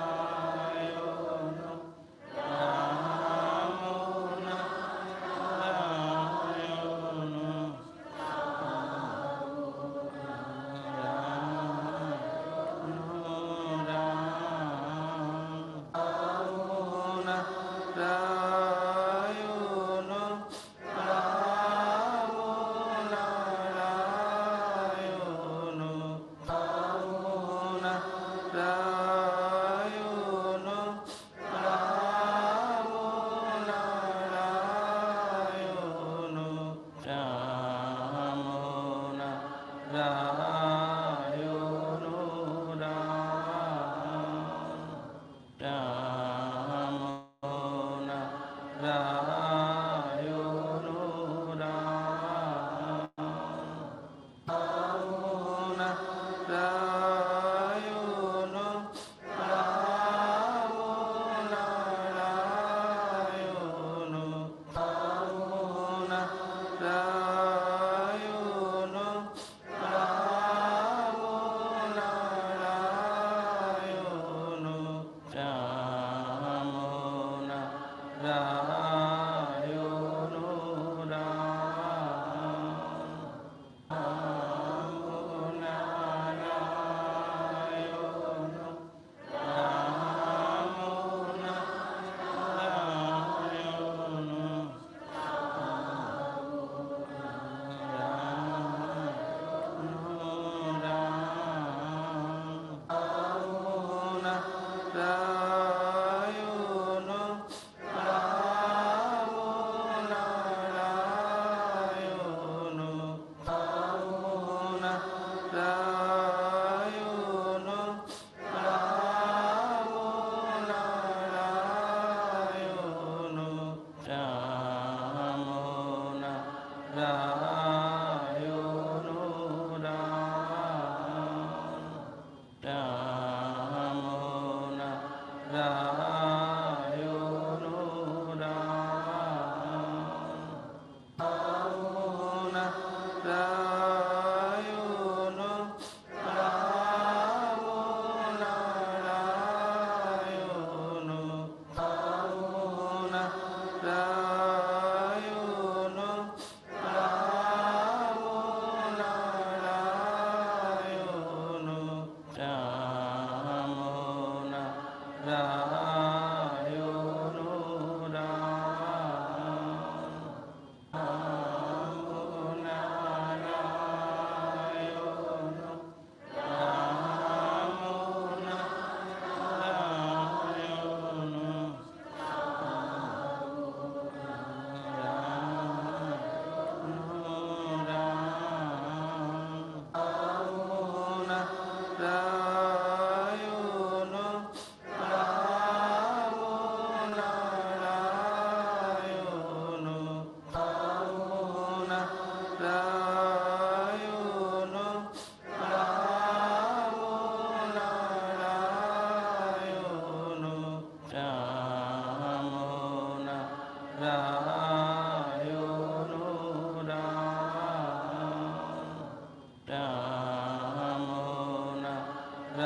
Speaker 1: রাম নারায়ণ রাম নারায়ণ রাম নারায়ণ রাম নারায়ণ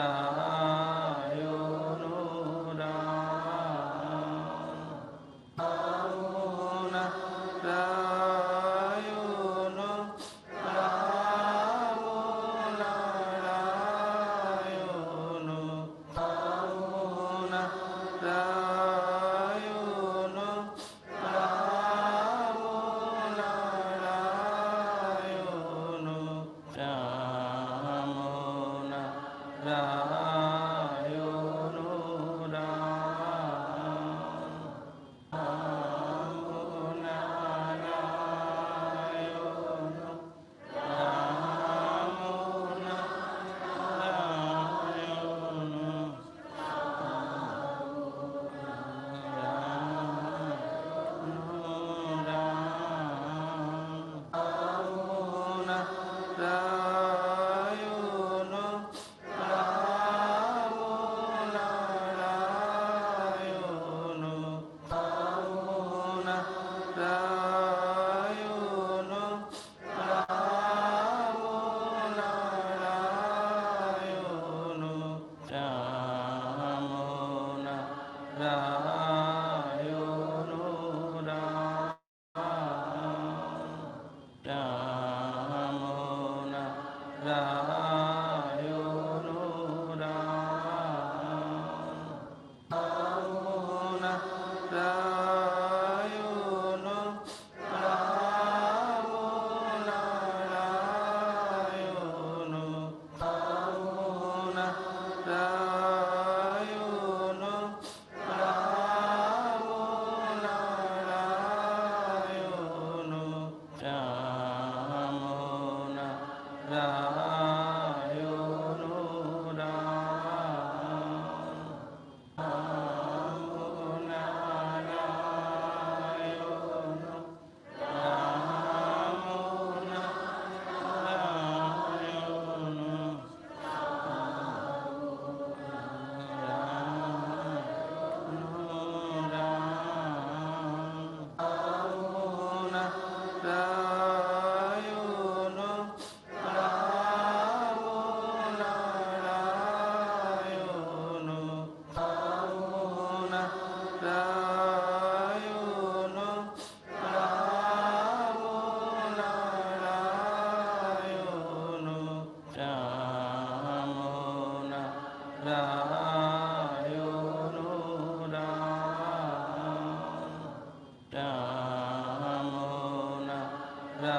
Speaker 1: রাম নারায়ণ রাম নারায়ণ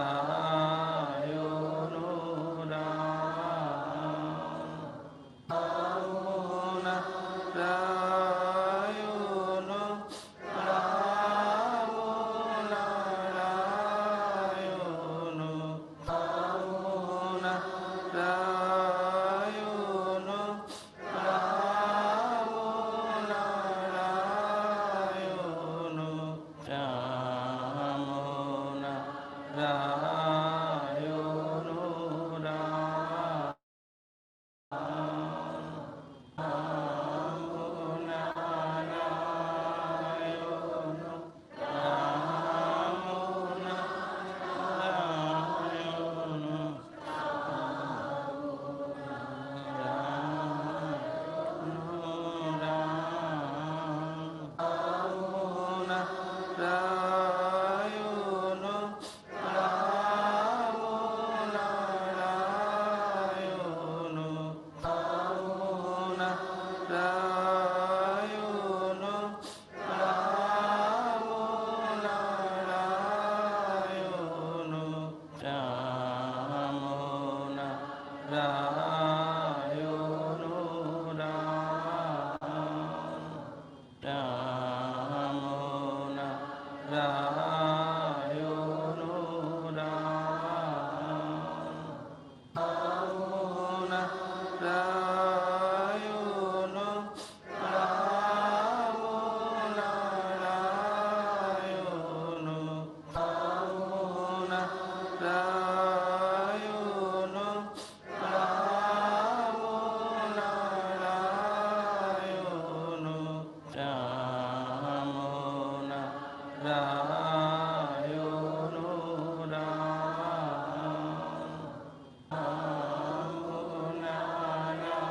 Speaker 1: রাম নারায়ণ রায়ণ নারায়ণ রাম নারায়ণ রাম নারায়ণ রাম রাম নারায়ণ রাম নারায়ণ রাম নারায়ণ রাম নারায়ণ রাম নারায়ণ রাম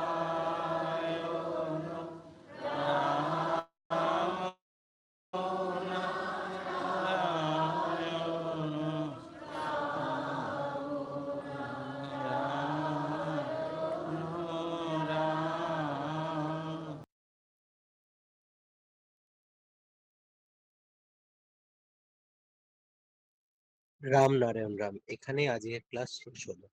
Speaker 1: নারায়ণ
Speaker 3: রাম নারায়ণ রাম, এখানে আজকের ক্লাস শেষ হলো।